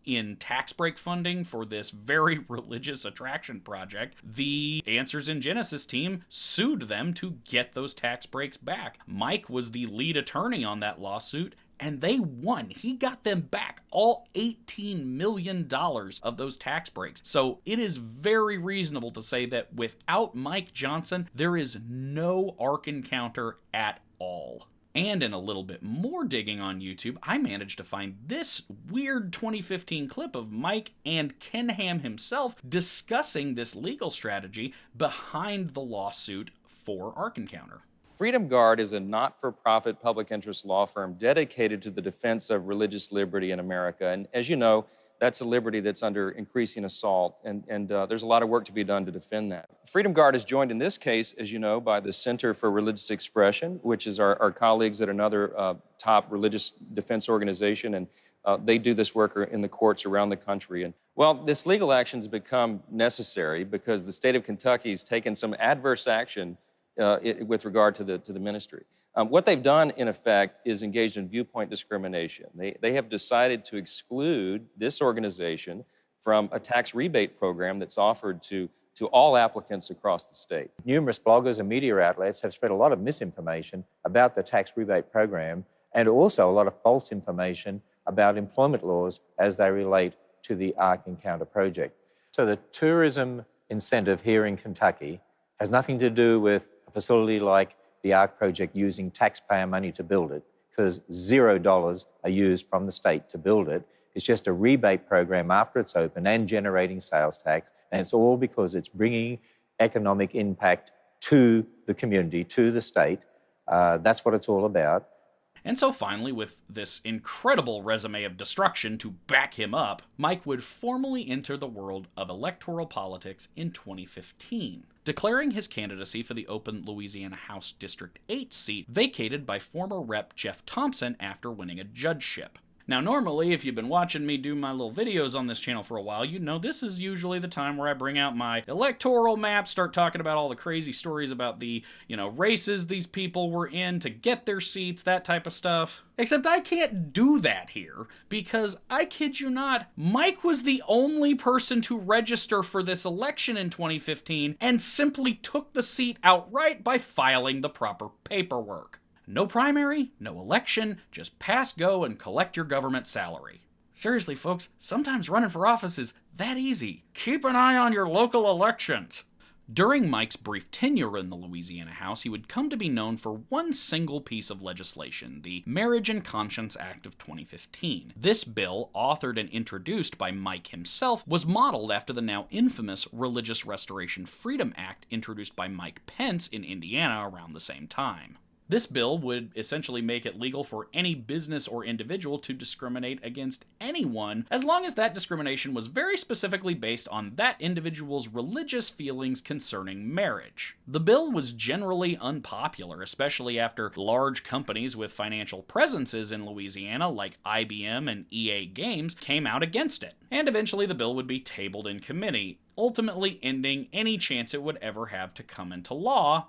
in tax break funding for this very religious attraction project, the Answers in Genesis team sued them to get those tax breaks back. Mike was the lead attorney on that lawsuit, and they won. He got them back, all $18 million of those tax breaks. So it is very reasonable to say that without Mike Johnson, there is no Ark encounter at all. And in a little bit more digging on YouTube, I managed to find this weird 2015 clip of Mike and Ken Ham himself discussing this legal strategy behind the lawsuit for Ark Encounter. Freedom Guard is a not-for-profit public interest law firm dedicated to the defense of religious liberty in America. And as you know, that's a liberty that's under increasing assault, and there's a lot of work to be done to defend that. Freedom Guard is joined in this case, as you know, by the Center for Religious Expression, which is our colleagues at another top religious defense organization, and they do this work in the courts around the country. And well, this legal action has become necessary because the state of Kentucky has taken some adverse action with regard to the ministry. What they've done, in effect, is engaged in viewpoint discrimination. They have decided to exclude this organization from a tax rebate program that's offered to all applicants across the state. Numerous bloggers and media outlets have spread a lot of misinformation about the tax rebate program, and also a lot of false information about employment laws as they relate to the Ark Encounter project. So the tourism incentive here in Kentucky has nothing to do with a facility like the Ark project using taxpayer money to build it, because $0 are used from the state to build it. It's just a rebate program after it's open and generating sales tax, and it's all because it's bringing economic impact to the community, to the state. That's what it's all about. And so finally, with this incredible resume of destruction to back him up, Mike would formally enter the world of electoral politics in 2015, declaring his candidacy for the open Louisiana House District 8 seat vacated by former Rep. Jeff Thompson after winning a judgeship. Now normally, if you've been watching me do my little videos on this channel for a while, you know this is usually the time where I bring out my electoral map, start talking about all the crazy stories about the, races these people were in to get their seats, that type of stuff. Except I can't do that here, because I kid you not, Mike was the only person to register for this election in 2015 and simply took the seat outright by filing the proper paperwork. No primary, no election, just pass, go, and collect your government salary. Seriously, folks, sometimes running for office is that easy. Keep an eye on your local elections. During Mike's brief tenure in the Louisiana House, he would come to be known for one single piece of legislation, the Marriage and Conscience Act of 2015. This bill, authored and introduced by Mike himself, was modeled after the now infamous Religious Restoration Freedom Act introduced by Mike Pence in Indiana around the same time. This bill would essentially make it legal for any business or individual to discriminate against anyone, as long as that discrimination was very specifically based on that individual's religious feelings concerning marriage. The bill was generally unpopular, especially after large companies with financial presences in Louisiana, like IBM and EA Games, came out against it. And eventually the bill would be tabled in committee, ultimately ending any chance it would ever have to come into law.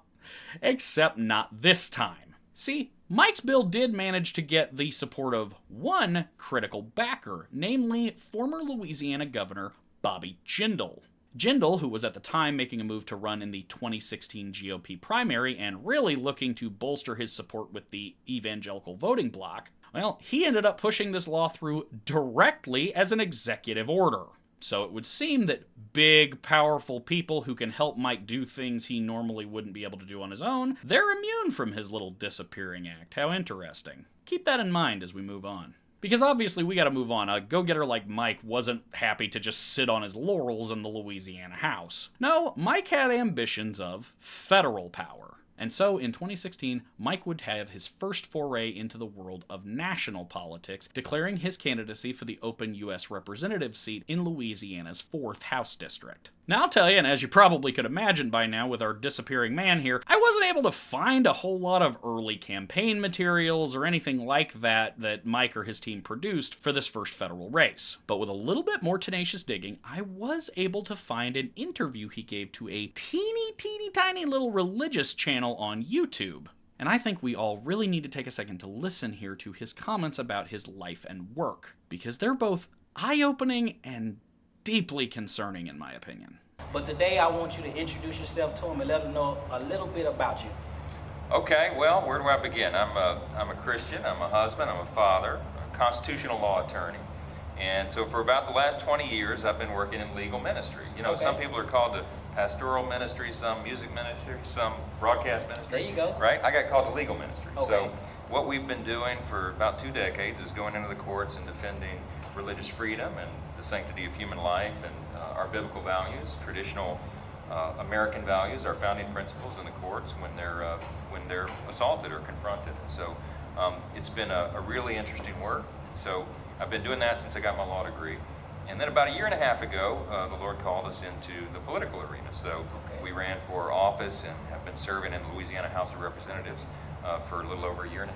Except not this time. See, Mike's bill did manage to get the support of one critical backer, namely former Louisiana Governor Bobby Jindal. Jindal, who was at the time making a move to run in the 2016 GOP primary and really looking to bolster his support with the evangelical voting bloc, well, he ended up pushing this law through directly as an executive order. So it would seem that big, powerful people who can help Mike do things he normally wouldn't be able to do on his own, they're immune from his little disappearing act. How interesting. Keep that in mind as we move on. Because obviously we gotta move on. A go-getter like Mike wasn't happy to just sit on his laurels in the Louisiana House. No, Mike had ambitions of federal power. And so, in 2016, Mike would have his first foray into the world of national politics, declaring his candidacy for the open U.S. representative seat in Louisiana's 4th House District. Now, I'll tell you, and as you probably could imagine by now with our disappearing man here, I wasn't able to find a whole lot of early campaign materials or anything like that that Mike or his team produced for this first federal race. But with a little bit more tenacious digging, I was able to find an interview he gave to a teeny tiny little religious channel on YouTube. And I think we all really need to take a second to listen here to his comments about his life and work, because they're both eye-opening and deeply concerning in my opinion. But today I want you to introduce yourself to him and let him know a little bit about you. Okay, well, where do I begin? I'm a Christian, I'm a husband, I'm a father, a constitutional law attorney. And so for about the last 20 years, I've been working in legal ministry. You know, some people are called to pastoral ministry, some music ministry, some broadcast ministry. There you go. Right? I got called to legal ministry. Okay. So what we've been doing for about 2 decades is going into the courts and defending religious freedom and the sanctity of human life and our biblical values, traditional American values, our founding principles in the courts when they're assaulted or confronted. And so it's been a really interesting work. So I've been doing that since I got my law degree. And then about 1.5 years ago, the Lord called us into the political arena. So we ran for office and have been serving in the Louisiana House of Representatives for a little over 1.5 years.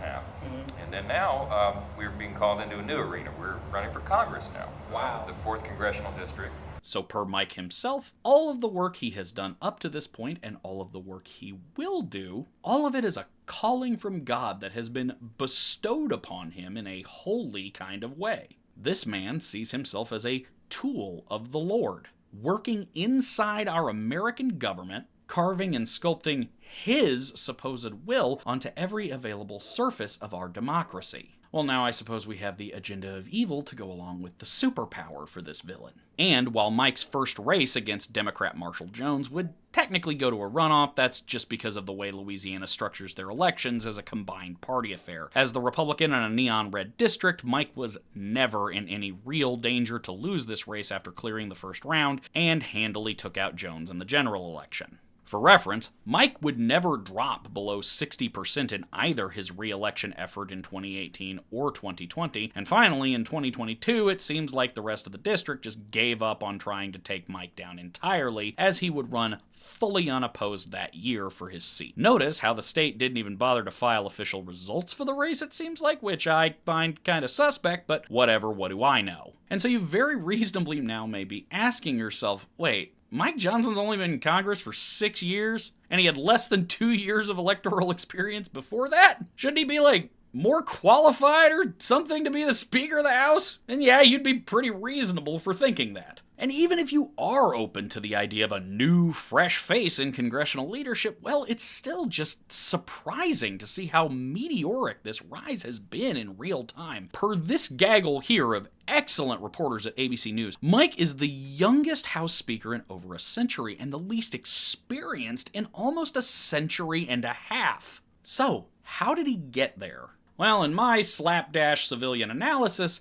And then now we're being called into a new arena. We're running for Congress now. Wow. The 4th Congressional District. So per Mike himself, all of the work he has done up to this point and all of the work he will do, all of it is a calling from God that has been bestowed upon him in a holy kind of way. This man sees himself as a tool of the Lord, working inside our American government, carving and sculpting his supposed will onto every available surface of our democracy. Well, now I suppose we have the agenda of evil to go along with the superpower for this villain. And while Mike's first race against Democrat Marshall Jones would technically go to a runoff, that's just because of the way Louisiana structures their elections as a combined party affair. As the Republican in a neon red district, Mike was never in any real danger to lose this race after clearing the first round, and handily took out Jones in the general election. For reference, Mike would never drop below 60% in either his re-election effort in 2018 or 2020, and finally in 2022 it seems like the rest of the district just gave up on trying to take Mike down entirely, as he would run fully unopposed that year for his seat. Notice how the state didn't even bother to file official results for the race, it seems like, which I find kinda suspect, but whatever, what do I know? And so you very reasonably now may be asking yourself, wait, Mike Johnson's only been in Congress for 6 years, and he had less than 2 years of electoral experience before that? Shouldn't he be, like, more qualified or something to be the Speaker of the House? And yeah, you'd be pretty reasonable for thinking that. And even if you are open to the idea of a new, fresh face in congressional leadership, well, it's still just surprising to see how meteoric this rise has been in real time. Per this gaggle here of excellent reporters at ABC News, Mike is the youngest House Speaker in over a century and the least experienced in almost a century and a half. So, how did he get there? Well, in my slapdash civilian analysis,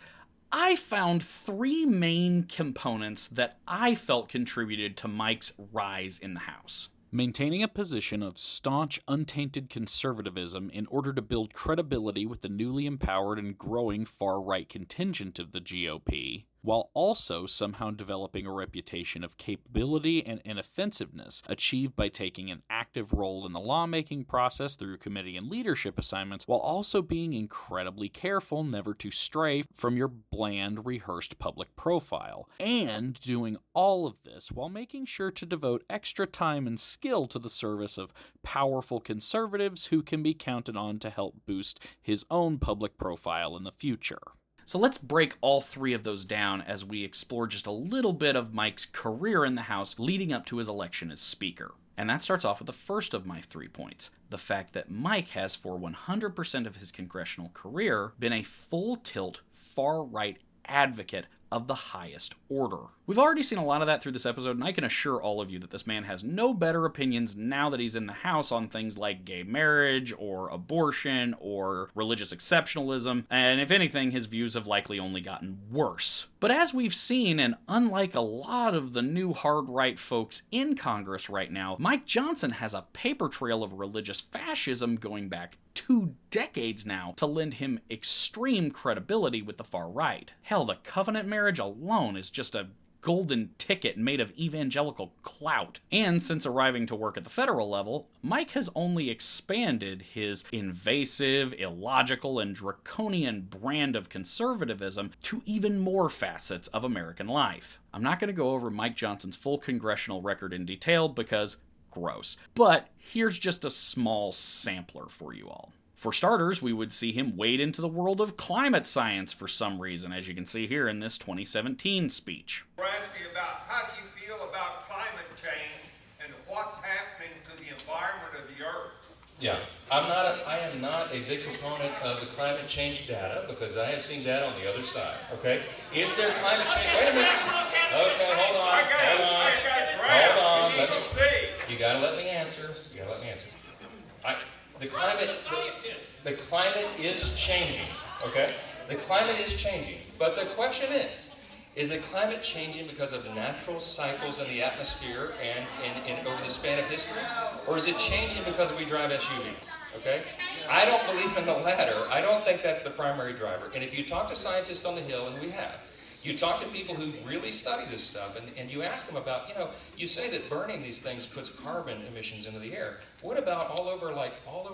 I found 3 main components that I felt contributed to Mike's rise in the House. Maintaining a position of staunch, untainted conservatism in order to build credibility with the newly empowered and growing far-right contingent of the GOP, while also somehow developing a reputation of capability and inoffensiveness achieved by taking an active role in the lawmaking process through committee and leadership assignments, while also being incredibly careful never to stray from your bland, rehearsed public profile, and doing all of this while making sure to devote extra time and skill to the service of powerful conservatives who can be counted on to help boost his own public profile in the future. So let's break all 3 of those down as we explore just a little bit of Mike's career in the House leading up to his election as Speaker. And that starts off with the first of my 3 points, the fact that Mike has for 100% of his congressional career been a full-tilt, far-right advocate of the highest order. We've already seen a lot of that through this episode, and I can assure all of you that this man has no better opinions now that he's in the House on things like gay marriage, or abortion, or religious exceptionalism, and if anything, his views have likely only gotten worse. But as we've seen, and unlike a lot of the new hard-right folks in Congress right now, Mike Johnson has a paper trail of religious fascism going back 2 decades now to lend him extreme credibility with the far right. Hell, the covenant marriage alone is just a golden ticket made of evangelical clout. And since arriving to work at the federal level, Mike has only expanded his invasive, illogical, and draconian brand of conservatism to even more facets of American life. I'm not going to go over Mike Johnson's full congressional record in detail because, gross. But here's just a small sampler for you all. For starters, we would see him wade into the world of climate science for some reason, as you can see here in this 2017 speech. We're asking about how do you feel about climate change and what's happening to the environment of the earth? Yeah, I am not a big proponent of the climate change data because I have seen data on the other side, okay? Is there climate change? Wait a minute. Okay, hold on. You gotta let me answer. The climate is changing, okay? The climate is changing, but the question is the climate changing because of natural cycles in the atmosphere and over the span of history? Or is it changing because we drive SUVs, okay? I don't believe in the latter. I don't think that's the primary driver. And if you talk to scientists on the Hill, and we have, you talk to people who really study this stuff, and you ask them about, you say that burning these things puts carbon emissions into the air. What about all over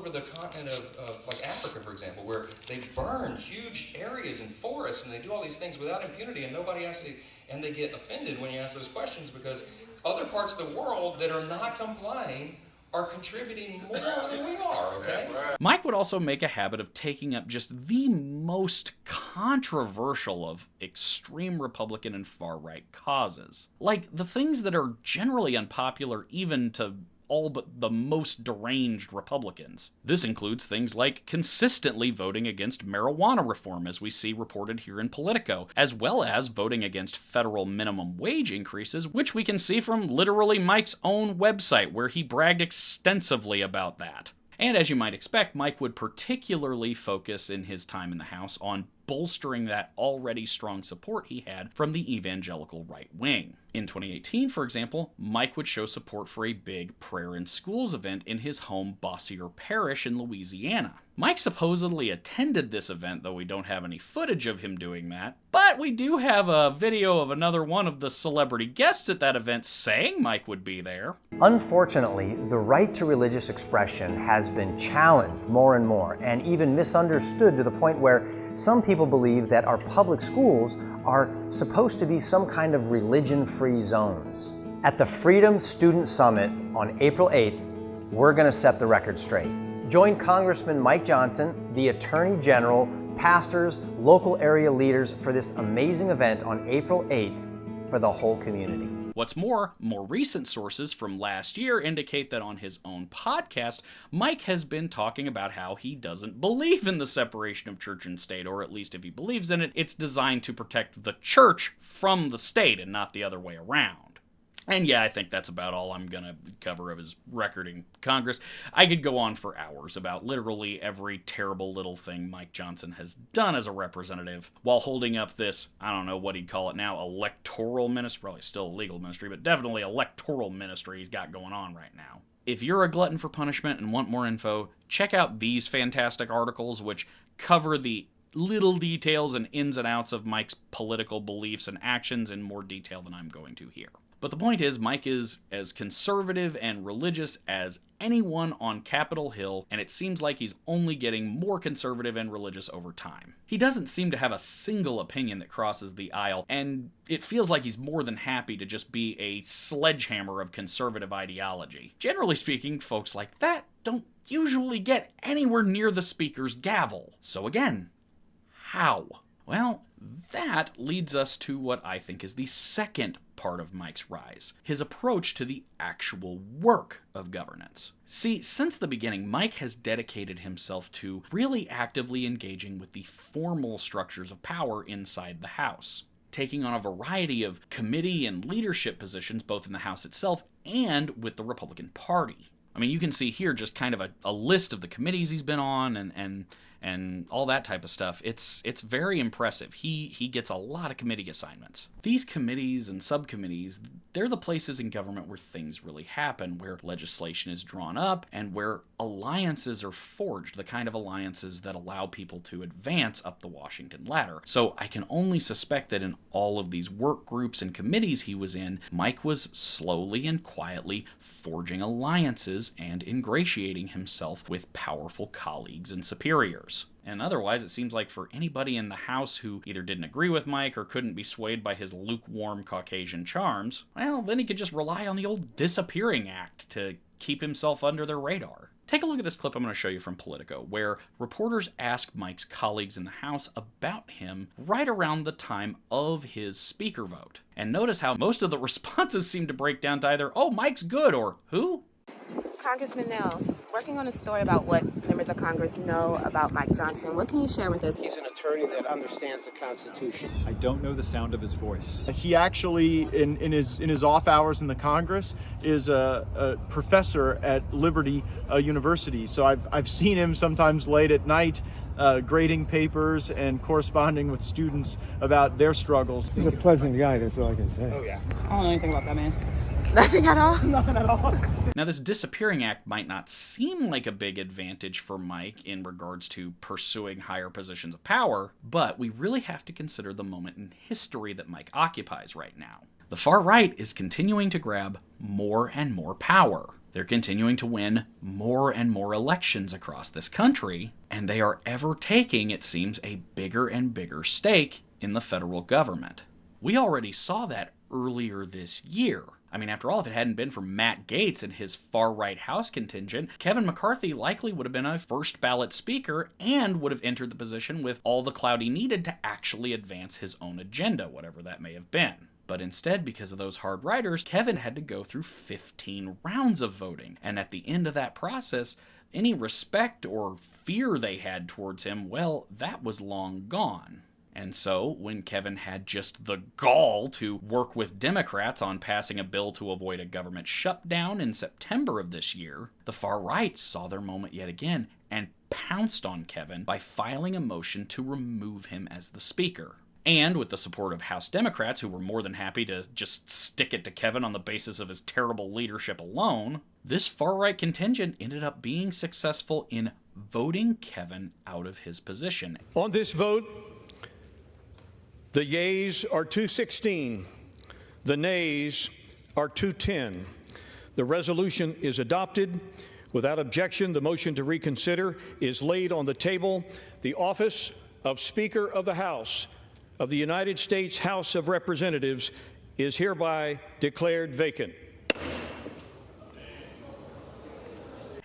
the continent of like Africa, for example, where they burn huge areas and forests, and they do all these things without impunity, and nobody actually, and they get offended when you ask those questions because other parts of the world that are not complying are contributing more than we are, okay? Mike would also make a habit of taking up just the most controversial of extreme Republican and far-right causes. Like the things that are generally unpopular even to all but the most deranged Republicans. This includes things like consistently voting against marijuana reform, as we see reported here in Politico, as well as voting against federal minimum wage increases, which we can see from literally Mike's own website, where he bragged extensively about that. And as you might expect, Mike would particularly focus in his time in the House on bolstering that already strong support he had from the evangelical right wing. In 2018, for example, Mike would show support for a big prayer in schools event in his home Bossier Parish in Louisiana. Mike supposedly attended this event, though we don't have any footage of him doing that, but we do have a video of another one of the celebrity guests at that event saying Mike would be there. Unfortunately, the right to religious expression has been challenged more and more, and even misunderstood to the point where some people believe that our public schools are supposed to be some kind of religion-free zones. At the Freedom Student Summit on April 8th, we're going to set the record straight. Join Congressman Mike Johnson, the Attorney General, pastors, local area leaders for this amazing event on April 8th for the whole community. What's more recent sources from last year indicate that on his own podcast, Mike has been talking about how he doesn't believe in the separation of church and state, or at least if he believes in it, it's designed to protect the church from the state and not the other way around. And yeah, I think that's about all I'm going to cover of his record in Congress. I could go on for hours about literally every terrible little thing Mike Johnson has done as a representative while holding up this, I don't know what he'd call it now, electoral ministry, probably still a legal ministry, but definitely electoral ministry he's got going on right now. If you're a glutton for punishment and want more info, check out these fantastic articles which cover the little details and ins and outs of Mike's political beliefs and actions in more detail than I'm going to here. But the point is, Mike is as conservative and religious as anyone on Capitol Hill, and it seems like he's only getting more conservative and religious over time. He doesn't seem to have a single opinion that crosses the aisle, and it feels like he's more than happy to just be a sledgehammer of conservative ideology. Generally speaking, folks like that don't usually get anywhere near the speaker's gavel. So again, how? Well, that leads us to what I think is the second part of Mike's rise, his approach to the actual work of governance. See, since the beginning, Mike has dedicated himself to really actively engaging with the formal structures of power inside the House, taking on a variety of committee and leadership positions both in the House itself and with the Republican Party. I mean, you can see here just kind of a list of the committees he's been on and all that type of stuff. It's very impressive. He gets a lot of committee assignments. These committees and subcommittees, they're the places in government where things really happen, where legislation is drawn up, and where alliances are forged, the kind of alliances that allow people to advance up the Washington ladder. So I can only suspect that in all of these work groups and committees he was in, Mike was slowly and quietly forging alliances and ingratiating himself with powerful colleagues and superiors. And otherwise, it seems like for anybody in the House who either didn't agree with Mike or couldn't be swayed by his lukewarm Caucasian charms, well, then he could just rely on the old disappearing act to keep himself under their radar. Take a look at this clip I'm going to show you from Politico, where reporters ask Mike's colleagues in the House about him right around the time of his speaker vote. And notice how most of the responses seem to break down to either, oh, Mike's good, or who? Congressman Nels, working on a story about what members of Congress know about Mike Johnson. What can you share with us? He's an attorney that understands the Constitution. I don't know the sound of his voice. He actually, in his off hours in the Congress, is a professor at Liberty University. So I've seen him sometimes late at night grading papers and corresponding with students about their struggles. He's a pleasant guy, that's all I can say. Oh, yeah. I don't know anything about that man. Nothing at all? Nothing at all. Now, this disappearing act might not seem like a big advantage for Mike in regards to pursuing higher positions of power, but we really have to consider the moment in history that Mike occupies right now. The far right is continuing to grab more and more power. They're continuing to win more and more elections across this country, and they are ever taking, it seems, a bigger and bigger stake in the federal government. We already saw that earlier this year. I mean, after all, if it hadn't been for Matt Gaetz and his far-right House contingent, Kevin McCarthy likely would have been a first-ballot speaker and would have entered the position with all the clout he needed to actually advance his own agenda, whatever that may have been. But instead, because of those hard riders, Kevin had to go through 15 rounds of voting, and at the end of that process, any respect or fear they had towards him, well, that was long gone. And so, when Kevin had just the gall to work with Democrats on passing a bill to avoid a government shutdown in September of this year, the far right saw their moment yet again and pounced on Kevin by filing a motion to remove him as the speaker. And with the support of House Democrats, who were more than happy to just stick it to Kevin on the basis of his terrible leadership alone, this far-right contingent ended up being successful in voting Kevin out of his position. On this vote, the yeas are 216. The nays are 210. The resolution is adopted. Without objection, the motion to reconsider is laid on the table. The office of Speaker of the House of the United States House of Representatives is hereby declared vacant.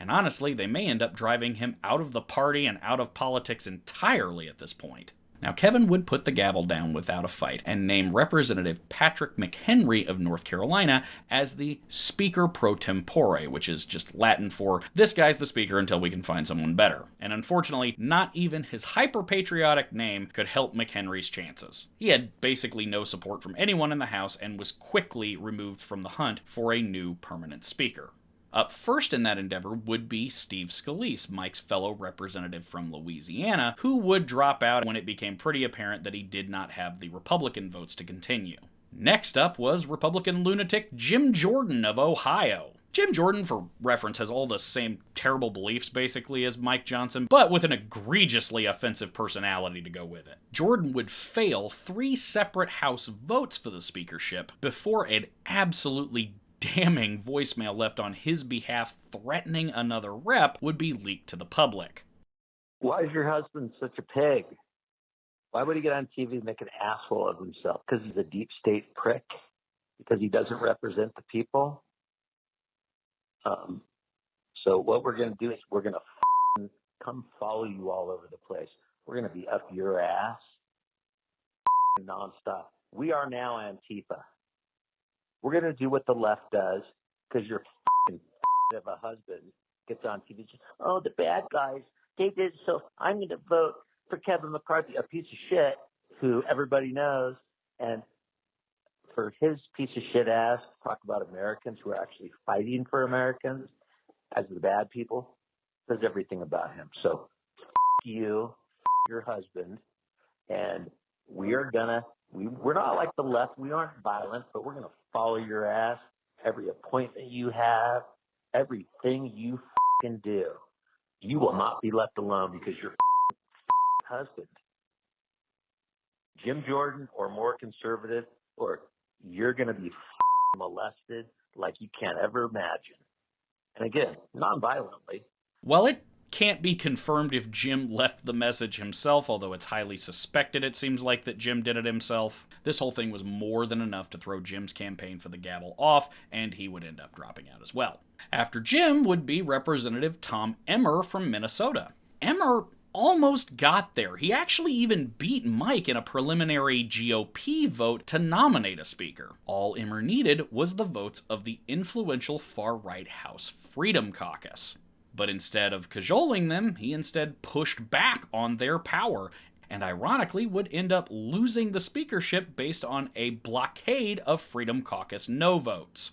And honestly, they may end up driving him out of the party and out of politics entirely at this point. Now, Kevin would put the gavel down without a fight and name Representative Patrick McHenry of North Carolina as the Speaker pro tempore, which is just Latin for, this guy's the Speaker until we can find someone better. And unfortunately, not even his hyper-patriotic name could help McHenry's chances. He had basically no support from anyone in the House and was quickly removed from the hunt for a new permanent Speaker. Up first in that endeavor would be Steve Scalise, Mike's fellow representative from Louisiana, who would drop out when it became pretty apparent that he did not have the Republican votes to continue. Next up was Republican lunatic Jim Jordan of Ohio. Jim Jordan, for reference, has all the same terrible beliefs basically as Mike Johnson, but with an egregiously offensive personality to go with it. Jordan would fail 3 separate House votes for the speakership before an absolutely damning voicemail left on his behalf threatening another rep would be leaked to the public. Why is your husband such a pig? Why would he get on TV and make an asshole of himself? Because he's a deep state prick? Because he doesn't represent the people? So what we're going to do is we're going to come follow you all over the place. We're going to be up your ass nonstop. We are now Antifa. We're going to do what the left does because your of a husband gets on TV and says, oh, the bad guys, they did so. I'm going to vote for Kevin McCarthy, a piece of shit who everybody knows. And for his piece of shit ass to talk about Americans who are actually fighting for Americans as the bad people, says everything about him. So you, your husband, and we're not like the left. We aren't violent, but we're going to follow your ass. Every appointment you have, everything you do, you will not be left alone because your husband, Jim Jordan, or more conservative, or you're going to be molested like you can't ever imagine. And again, non-violently. Well, it Can't be confirmed if Jim left the message himself, although it's highly suspected it seems like that Jim did it himself. This whole thing was more than enough to throw Jim's campaign for the gavel off, and he would end up dropping out as well. After Jim would be Representative Tom Emmer from Minnesota. Emmer almost got there. He actually even beat Mike in a preliminary GOP vote to nominate a speaker. All Emmer needed was the votes of the influential far-right House Freedom Caucus. But instead of cajoling them, he instead pushed back on their power, and ironically would end up losing the speakership based on a blockade of Freedom Caucus no votes.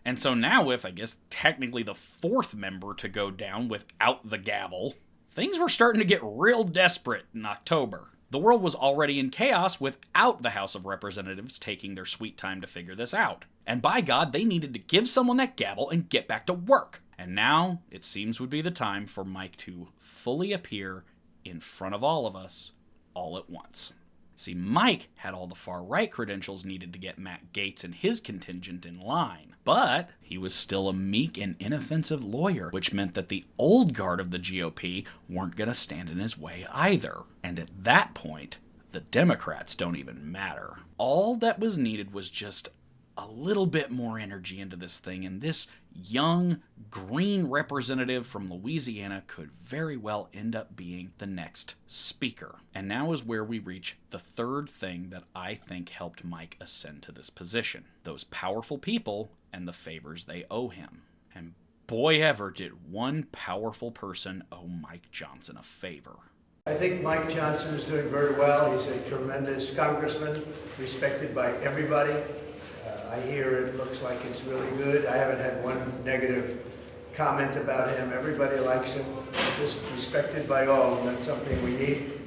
And so now with, I guess, technically the fourth member to go down without the gavel, things were starting to get real desperate in October. The world was already in chaos without the House of Representatives taking their sweet time to figure this out. And by God, they needed to give someone that gavel and get back to work. And now, it seems would be the time for Mike to fully appear in front of all of us, all at once. See, Mike had all the far-right credentials needed to get Matt Gaetz and his contingent in line. But he was still a meek and inoffensive lawyer, which meant that the old guard of the GOP weren't going to stand in his way either. And at that point, the Democrats don't even matter. All that was needed was just a little bit more energy into this thing, and this young, green representative from Louisiana could very well end up being the next speaker. And now is where we reach the third thing that I think helped Mike ascend to this position. Those powerful people and the favors they owe him. And boy ever did one powerful person owe Mike Johnson a favor. I think Mike Johnson is doing very well. He's a tremendous congressman, respected by everybody. I hear it looks like it's really good. I haven't had one negative comment about him. Everybody likes him, just respected by all, and that's something we need.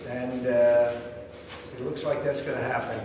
And it looks like that's going to happen.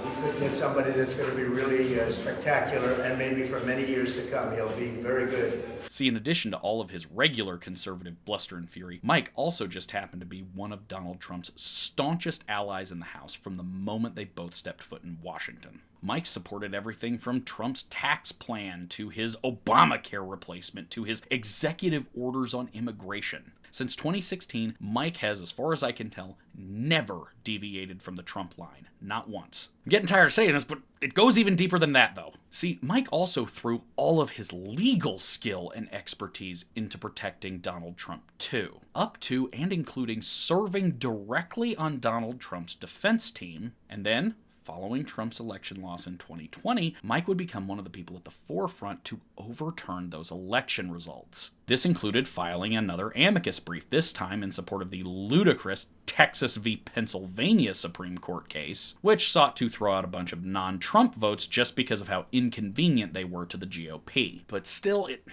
We could get somebody that's going to be really spectacular, and maybe for many years to come, he'll be very good. See, in addition to all of his regular conservative bluster and fury, Mike also just happened to be one of Donald Trump's staunchest allies in the House from the moment they both stepped foot in Washington. Mike supported everything from Trump's tax plan to his Obamacare replacement to his executive orders on immigration. Since 2016, Mike has, as far as I can tell, never deviated from the Trump line. Not once. I'm getting tired of saying this, but it goes even deeper than that, though. See, Mike also threw all of his legal skill and expertise into protecting Donald Trump, too. Up to and including serving directly on Donald Trump's defense team, and then, following Trump's election loss in 2020, Mike would become one of the people at the forefront to overturn those election results. This included filing another amicus brief, this time in support of the ludicrous Texas v. Pennsylvania Supreme Court case, which sought to throw out a bunch of non-Trump votes just because of how inconvenient they were to the GOP. But still, it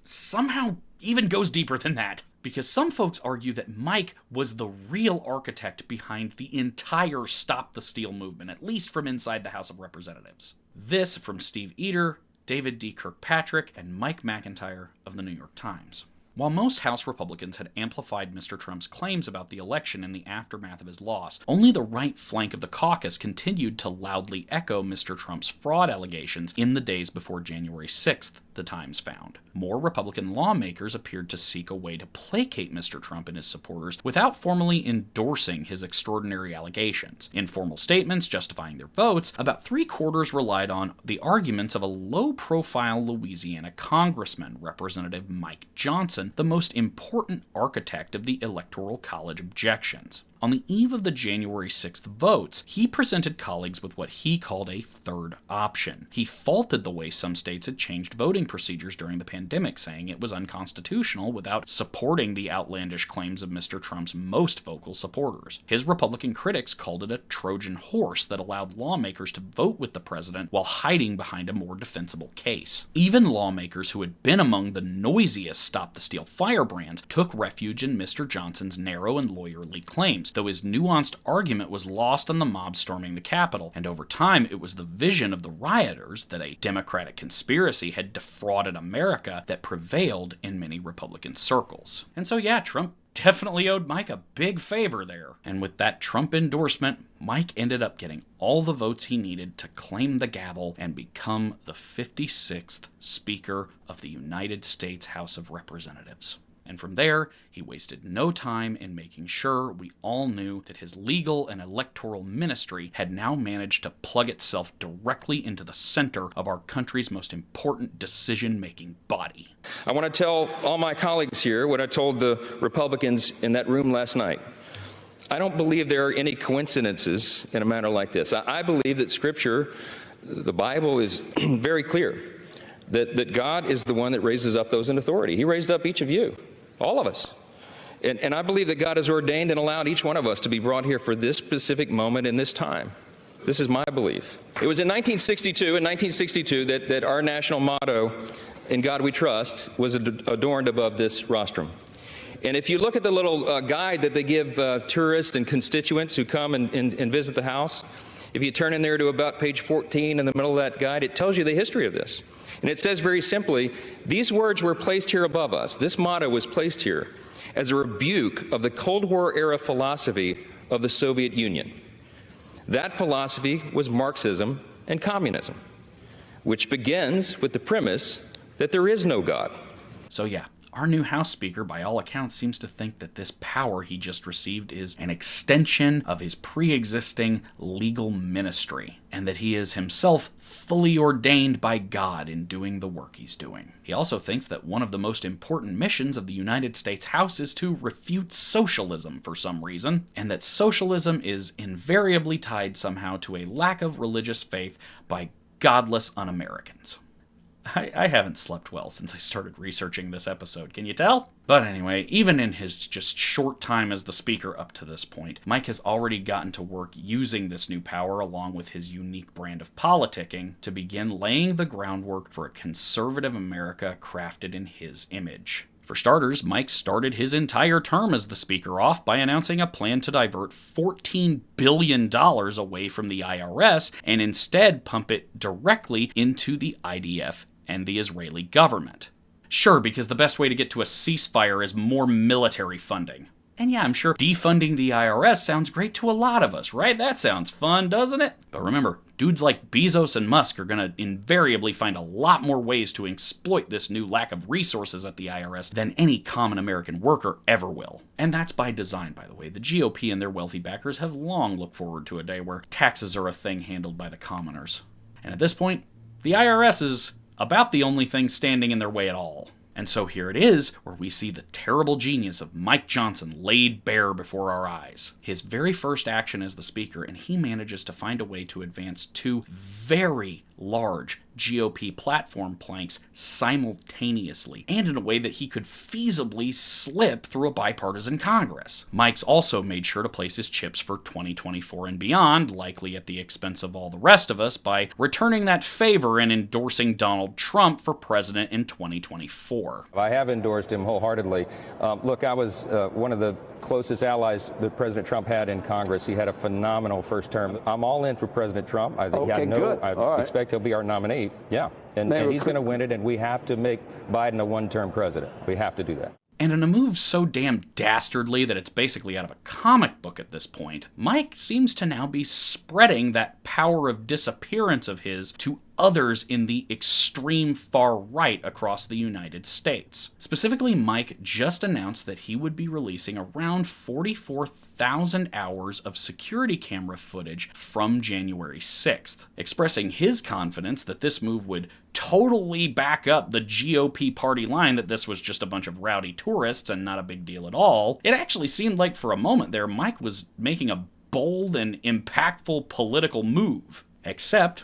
somehow even goes deeper than that. Because some folks argue that Mike was the real architect behind the entire Stop the Steal movement, at least from inside the House of Representatives. This from Steve Eater, David D. Kirkpatrick, and Mike McIntyre of the New York Times. While most House Republicans had amplified Mr. Trump's claims about the election in the aftermath of his loss, only the right flank of the caucus continued to loudly echo Mr. Trump's fraud allegations in the days before January 6th, the Times found. More Republican lawmakers appeared to seek a way to placate Mr. Trump and his supporters without formally endorsing his extraordinary allegations. In formal statements justifying their votes, about 3/4 relied on the arguments of a low-profile Louisiana congressman, Representative Mike Johnson, the most important architect of the Electoral College objections. On the eve of the January 6th votes, he presented colleagues with what he called a third option. He faulted the way some states had changed voting procedures during the pandemic, saying it was unconstitutional without supporting the outlandish claims of Mr. Trump's most vocal supporters. His Republican critics called it a Trojan horse that allowed lawmakers to vote with the president while hiding behind a more defensible case. Even lawmakers who had been among the noisiest Stop the Steal firebrands took refuge in Mr. Johnson's narrow and lawyerly claims, though his nuanced argument was lost on the mob storming the Capitol, and over time it was the vision of the rioters that a Democratic conspiracy had defrauded America that prevailed in many Republican circles. And so yeah, Trump definitely owed Mike a big favor there. And with that Trump endorsement, Mike ended up getting all the votes he needed to claim the gavel and become the 56th Speaker of the United States House of Representatives. And from there, he wasted no time in making sure we all knew that his legal and electoral ministry had now managed to plug itself directly into the center of our country's most important decision-making body. I want to tell all my colleagues here what I told the Republicans in that room last night. I don't believe there are any coincidences in a matter like this. I believe that Scripture, the Bible, is very clear that God is the one that raises up those in authority. He raised up each of you, all of us. And I believe that God has ordained and allowed each one of us to be brought here for this specific moment in this time. This is my belief. It was in 1962 that our national motto, "In God We Trust," was adorned above this rostrum. And if you look at the little guide that they give tourists and constituents who come and visit the house, if you turn in there to about page 14 in the middle of that guide, it tells you the history of this. And it says very simply, these words were placed here above us. This motto was placed here as a rebuke of the Cold War era philosophy of the Soviet Union. That philosophy was Marxism and communism, which begins with the premise that there is no God. So yeah, our new House Speaker, by all accounts, seems to think that this power he just received is an extension of his pre-existing legal ministry, and that he is himself fully ordained by God in doing the work he's doing. He also thinks that one of the most important missions of the United States House is to refute socialism for some reason, and that socialism is invariably tied somehow to a lack of religious faith by godless un-Americans. I haven't slept well since I started researching this episode, can you tell? But anyway, even in his just short time as the Speaker up to this point, Mike has already gotten to work using this new power along with his unique brand of politicking to begin laying the groundwork for a conservative America crafted in his image. For starters, Mike started his entire term as the Speaker off by announcing a plan to divert $14 billion away from the IRS and instead pump it directly into the IDF and the Israeli government. Sure, because the best way to get to a ceasefire is more military funding. And yeah, I'm sure defunding the IRS sounds great to a lot of us, right? That sounds fun, doesn't it? But remember, dudes like Bezos and Musk are going to invariably find a lot more ways to exploit this new lack of resources at the IRS than any common American worker ever will. And that's by design, by the way. The GOP and their wealthy backers have long looked forward to a day where taxes are a thing handled by the commoners. And at this point, the IRS is about the only thing standing in their way at all. And so here it is, where we see the terrible genius of Mike Johnson laid bare before our eyes. His very first action as the Speaker, and he manages to find a way to advance two very large GOP platform planks simultaneously, and in a way that he could feasibly slip through a bipartisan Congress. Mike's also made sure to place his chips for 2024 and beyond, likely at the expense of all the rest of us, by returning that favor and endorsing Donald Trump for president in 2024. I have endorsed him wholeheartedly. Look, I was one of the closest allies that President Trump had in Congress. He had a phenomenal first term. I'm all in for President Trump. I expect he'll be our nominee. Yeah, and he's going to win it, and we have to make Biden a one-term president. We have to do that. And in a move so damn dastardly that it's basically out of a comic book at this point, Mike seems to now be spreading that power of disappearance of his to others in the extreme far right across the United States. Specifically, Mike just announced that he would be releasing around 44,000 hours of security camera footage from January 6th, expressing his confidence that this move would totally back up the GOP party line that this was just a bunch of rowdy tourists and not a big deal at all. It actually seemed like for a moment there Mike was making a bold and impactful political move. Except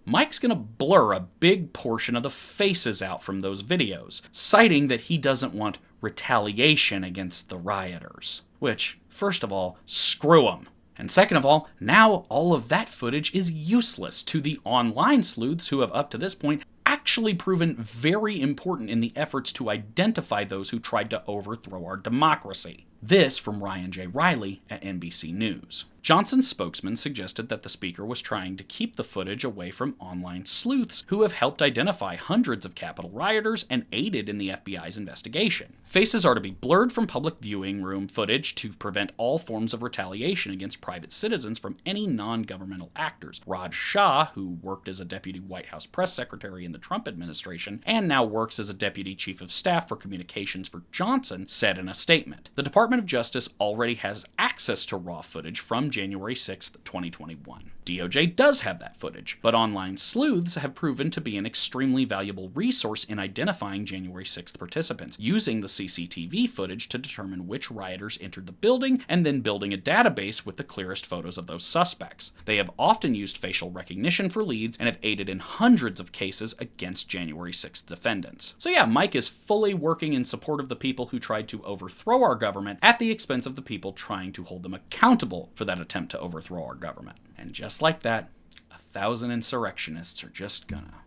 Mike's going to blur a big portion of the faces out from those videos, citing that he doesn't want retaliation against the rioters. Which, first of all, screw them. And second of all, now all of that footage is useless to the online sleuths who have up to this point actually proven very important in the efforts to identify those who tried to overthrow our democracy. This from Ryan J. Riley at NBC News. Johnson's spokesman suggested that the speaker was trying to keep the footage away from online sleuths who have helped identify hundreds of Capitol rioters and aided in the FBI's investigation. Faces are to be blurred from public viewing room footage to prevent all forms of retaliation against private citizens from any non-governmental actors. Raj Shah, who worked as a deputy White House press secretary in the Trump administration and now works as a deputy chief of staff for communications for Johnson, said in a statement, "The Department of Justice already has access to raw footage from January 6, 2021. DOJ does have that footage, but online sleuths have proven to be an extremely valuable resource in identifying January 6th participants, using the CCTV footage to determine which rioters entered the building and then building a database with the clearest photos of those suspects. They have often used facial recognition for leads and have aided in hundreds of cases against January 6th defendants." So yeah, Mike is fully working in support of the people who tried to overthrow our government at the expense of the people trying to hold them accountable for that attempt to overthrow our government. And just like that, 1,000 insurrectionists are just gonna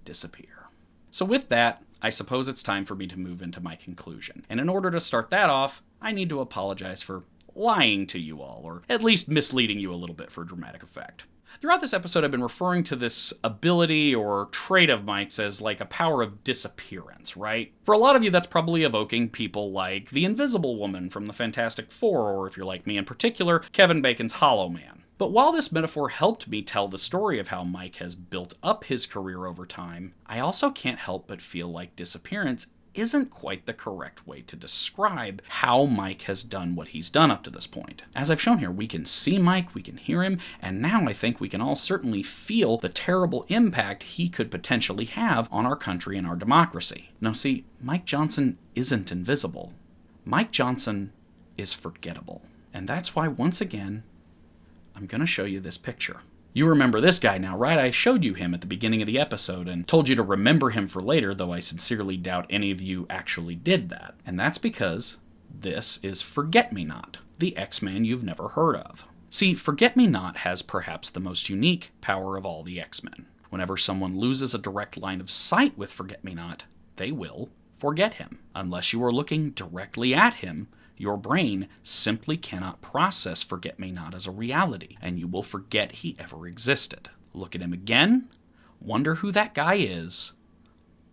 disappear. So with that, I suppose it's time for me to move into my conclusion. And in order to start that off, I need to apologize for lying to you all, or at least misleading you a little bit for dramatic effect. Throughout this episode, I've been referring to this ability or trait of Mike's as like a power of disappearance, right? For a lot of you, that's probably evoking people like the Invisible Woman from the Fantastic Four, or if you're like me in particular, Kevin Bacon's Hollow Man. But while this metaphor helped me tell the story of how Mike has built up his career over time, I also can't help but feel like disappearance isn't quite the correct way to describe how Mike has done what he's done up to this point. As I've shown here, we can see Mike, we can hear him, and now I think we can all certainly feel the terrible impact he could potentially have on our country and our democracy. Now see, Mike Johnson isn't invisible. Mike Johnson is forgettable. And that's why, once again, I'm going to show you this picture. You remember this guy now, right? I showed you him at the beginning of the episode and told you to remember him for later, though I sincerely doubt any of you actually did that. And that's because this is Forget-Me-Not, the X-Man you've never heard of. See, Forget-Me-Not has perhaps the most unique power of all the X-Men. Whenever someone loses a direct line of sight with Forget-Me-Not, they will forget him. Unless you are looking directly at him, your brain simply cannot process Forget-Me-Not as a reality, and you will forget he ever existed. Look at him again, wonder who that guy is,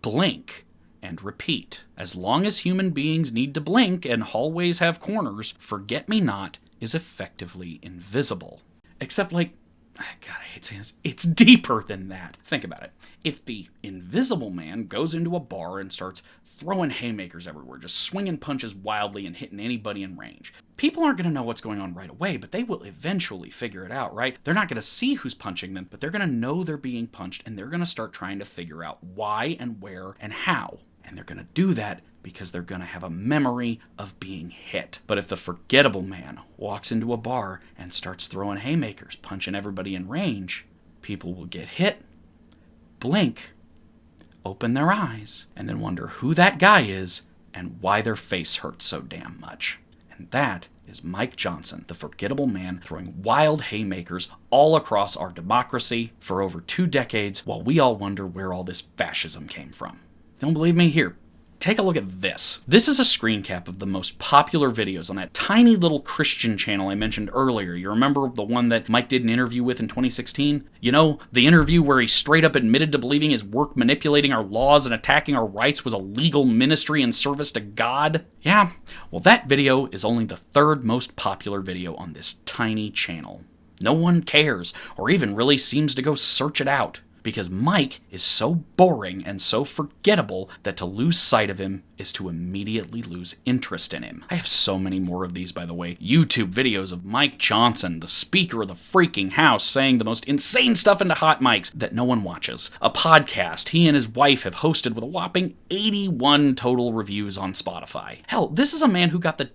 blink, and repeat. As long as human beings need to blink and hallways have corners, Forget-Me-Not is effectively invisible. Except, like, God, I hate saying this, it's deeper than that. Think about it. If the Invisible Man goes into a bar and starts throwing haymakers everywhere, just swinging punches wildly and hitting anybody in range, people aren't going to know what's going on right away, but they will eventually figure it out, right? They're not going to see who's punching them, but they're going to know they're being punched, and they're going to start trying to figure out why and where and how. And they're going to do that because they're going to have a memory of being hit. But if the Forgettable Man walks into a bar and starts throwing haymakers, punching everybody in range, people will get hit, blink, open their eyes, and then wonder who that guy is and why their face hurts so damn much. And that is Mike Johnson, the Forgettable Man, throwing wild haymakers all across our democracy for over 2 decades while we all wonder where all this fascism came from. Don't believe me? Here, take a look at this. This is a screen cap of the most popular videos on that tiny little Christian channel I mentioned earlier. You remember the one that Mike did an interview with in 2016? You know, the interview where he straight up admitted to believing his work manipulating our laws and attacking our rights was a legal ministry in service to God? Yeah, well that video is only the 3rd most popular video on this tiny channel. No one cares, or even really seems to go search it out. Because Mike is so boring and so forgettable that to lose sight of him is to immediately lose interest in him. I have so many more of these, by the way. YouTube videos of Mike Johnson, the Speaker of the freaking House, saying the most insane stuff into hot mics that no one watches. A podcast he and his wife have hosted with a whopping 81 total reviews on Spotify. Hell, this is a man who got the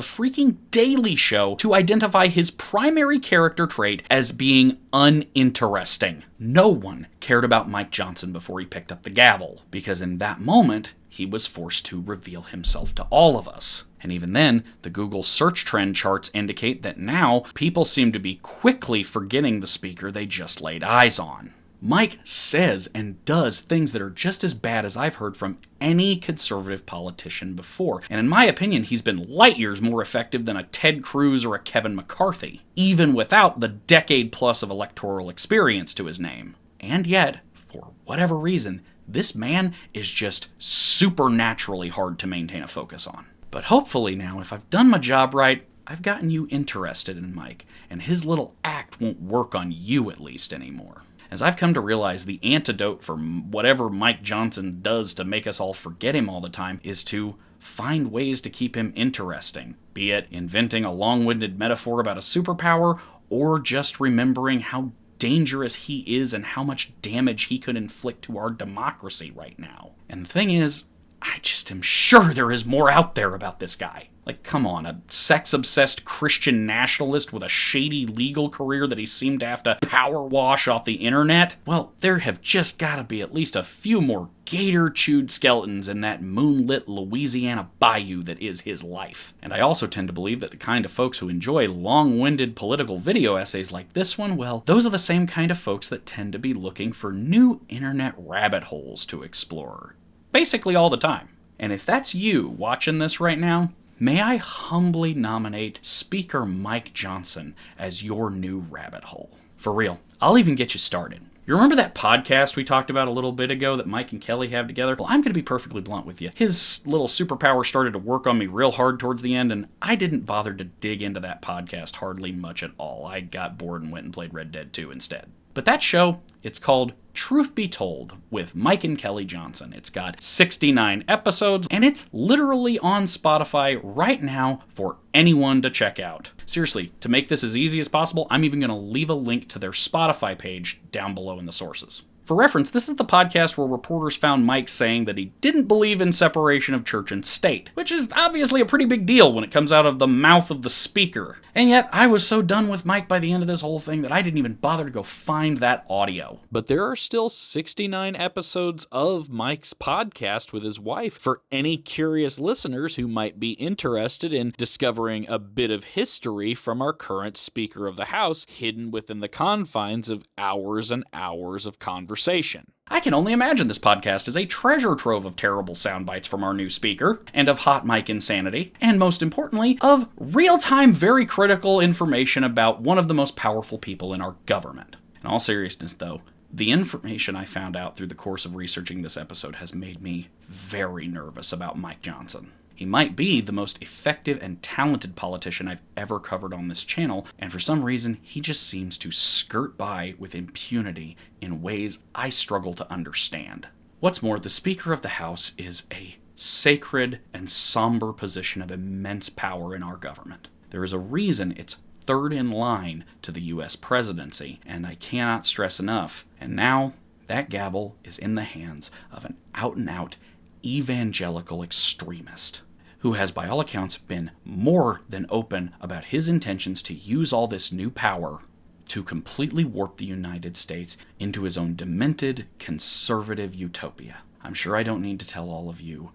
freaking Daily Show to identify his primary character trait as being uninteresting. No one cared about Mike Johnson before he picked up the gavel, because in that moment, he was forced to reveal himself to all of us. And even then, the Google search trend charts indicate that now people seem to be quickly forgetting the speaker they just laid eyes on. Mike says and does things that are just as bad as I've heard from any conservative politician before. And in my opinion, he's been light years more effective than a Ted Cruz or a Kevin McCarthy, even without the decade plus of electoral experience to his name. And yet, for whatever reason, this man is just supernaturally hard to maintain a focus on. But hopefully now, if I've done my job right, I've gotten you interested in Mike, and his little act won't work on you at least anymore. As I've come to realize, the antidote for whatever Mike Johnson does to make us all forget him all the time is to find ways to keep him interesting, be it inventing a long-winded metaphor about a superpower, or just remembering how dangerous he is and how much damage he could inflict to our democracy right now. And the thing is, I just am sure there is more out there about this guy. Like, come on, a sex-obsessed Christian nationalist with a shady legal career that he seemed to have to power wash off the internet? Well, there have just gotta be at least a few more gator-chewed skeletons in that moonlit Louisiana bayou that is his life. And I also tend to believe that the kind of folks who enjoy long-winded political video essays like this one, well, those are the same kind of folks that tend to be looking for new internet rabbit holes to explore. Basically all the time. And if that's you watching this right now, may I humbly nominate Speaker Mike Johnson as your new rabbit hole. For real, I'll even get you started. You remember that podcast we talked about a little bit ago that Mike and Kelly have together? Well, I'm going to be perfectly blunt with you. His little superpower started to work on me real hard towards the end, and I didn't bother to dig into that podcast hardly much at all. I got bored and went and played Red Dead 2 instead. But that show, it's called Truth Be Told with Mike and Kelly Johnson. It's got 69 episodes, and it's literally on Spotify right now for anyone to check out. Seriously, to make this as easy as possible, I'm even going to leave a link to their Spotify page down below in the sources. For reference, this is the podcast where reporters found Mike saying that he didn't believe in separation of church and state, which is obviously a pretty big deal when it comes out of the mouth of the speaker. And yet, I was so done with Mike by the end of this whole thing that I didn't even bother to go find that audio. But there are still 69 episodes of Mike's podcast with his wife for any curious listeners who might be interested in discovering a bit of history from our current Speaker of the House hidden within the confines of hours and hours of conversation. I can only imagine this podcast is a treasure trove of terrible sound bites from our new speaker, and of hot mic insanity, and most importantly, of real-time, very critical information about one of the most powerful people in our government. In all seriousness, though, the information I found out through the course of researching this episode has made me very nervous about Mike Johnson. He might be the most effective and talented politician I've ever covered on this channel, and for some reason, he just seems to skirt by with impunity in ways I struggle to understand. What's more, the Speaker of the House is a sacred and somber position of immense power in our government. There is a reason it's third in line to the U.S. presidency, and I cannot stress enough. And now, that gavel is in the hands of an out-and-out evangelical extremist, who has by all accounts been more than open about his intentions to use all this new power to completely warp the United States into his own demented, conservative utopia. I'm sure I don't need to tell all of you,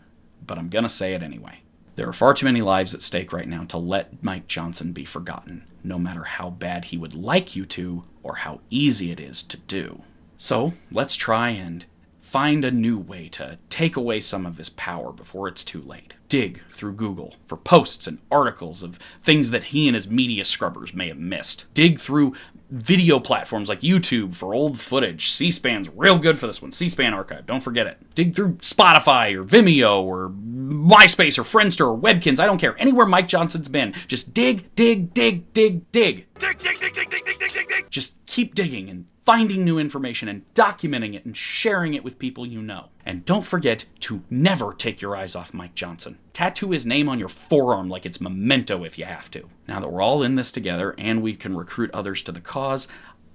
but I'm gonna say it anyway. There are far too many lives at stake right now to let Mike Johnson be forgotten, no matter how bad he would like you to, or how easy it is to do. So, let's try and find a new way to take away some of his power before it's too late. Dig through Google for posts and articles of things that he and his media scrubbers may have missed. Dig through video platforms like YouTube for old footage. C-SPAN's real good for this one. C-SPAN archive, don't forget it. Dig through Spotify or Vimeo or MySpace or Friendster or Webkins, I don't care. Anywhere Mike Johnson's been, just dig, dig, dig, dig, dig. Dig, dig, dig, dig, dig, dig, dig, dig, dig. Just keep digging and finding new information and documenting it and sharing it with people you know. And don't forget to never take your eyes off Mike Johnson. Tattoo his name on your forearm like it's memento if you have to. Now that we're all in this together and we can recruit others to the cause,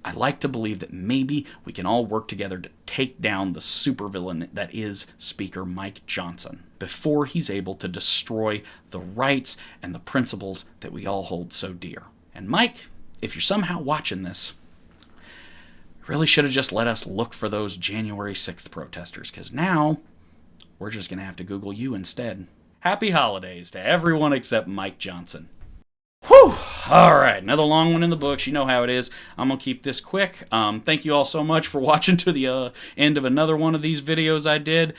I like to believe that maybe we can all work together to take down the supervillain that is Speaker Mike Johnson before he's able to destroy the rights and the principles that we all hold so dear. And Mike, if you're somehow watching this, really should have just let us look for those January 6th protesters, because now we're just going to have to Google you instead. Happy holidays to everyone except Mike Johnson. Whew! All right, another long one in the books. You know how it is. I'm going to keep this quick. Thank you all so much for watching to the end of another one of these videos I did.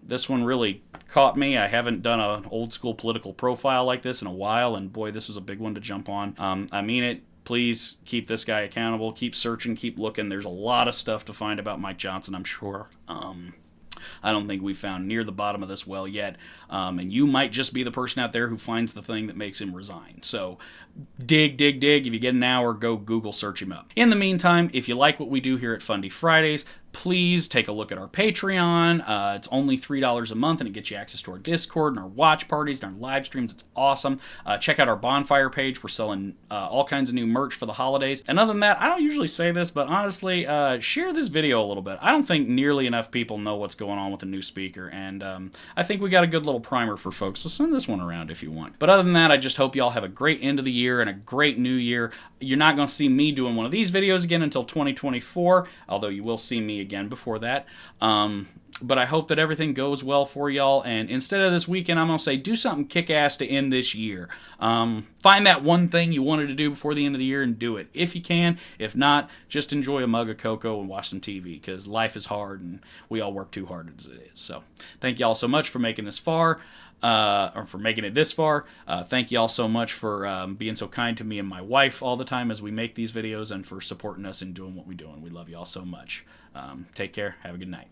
This one really caught me. I haven't done an old school political profile like this in a while, and boy, this was a big one to jump on. I mean it. Please keep this guy accountable. Keep searching. Keep looking. There's a lot of stuff to find about Mike Johnson, I'm sure. I don't think we found near the bottom of this well yet, and you might just be the person out there who finds the thing that makes him resign. So dig, dig, dig. If you get an hour, go Google search him up. In the meantime, if you like what we do here at Fundy Fridays, please take a look at our Patreon. It's only $3 a month, and it gets you access to our Discord and our watch parties and our live streams. It's awesome. Check out our bonfire page. We're selling all kinds of new merch for the holidays. And other than that, I don't usually say this, but honestly, share this video a little bit. I don't think nearly enough people know what's going on with the new speaker, and I think we got a good little primer for folks, so send this one around if you want. But other than that, I just hope you all have a great end of the year and a great new year. You're not going to see me doing one of these videos again until 2024, although you will see me again before that. But I hope that everything goes well for y'all, and instead of this weekend, I'm going to say do something kick-ass to end this year. Find that one thing you wanted to do before the end of the year and do it, if you can. If not, just enjoy a mug of cocoa and watch some TV, because life is hard, and we all work too hard as it is. So thank y'all so much for making this far. Or for making it this far. Thank you all so much for being so kind to me and my wife all the time as we make these videos, and for supporting us and doing what we do. And we love you all so much. Take care. Have a good night.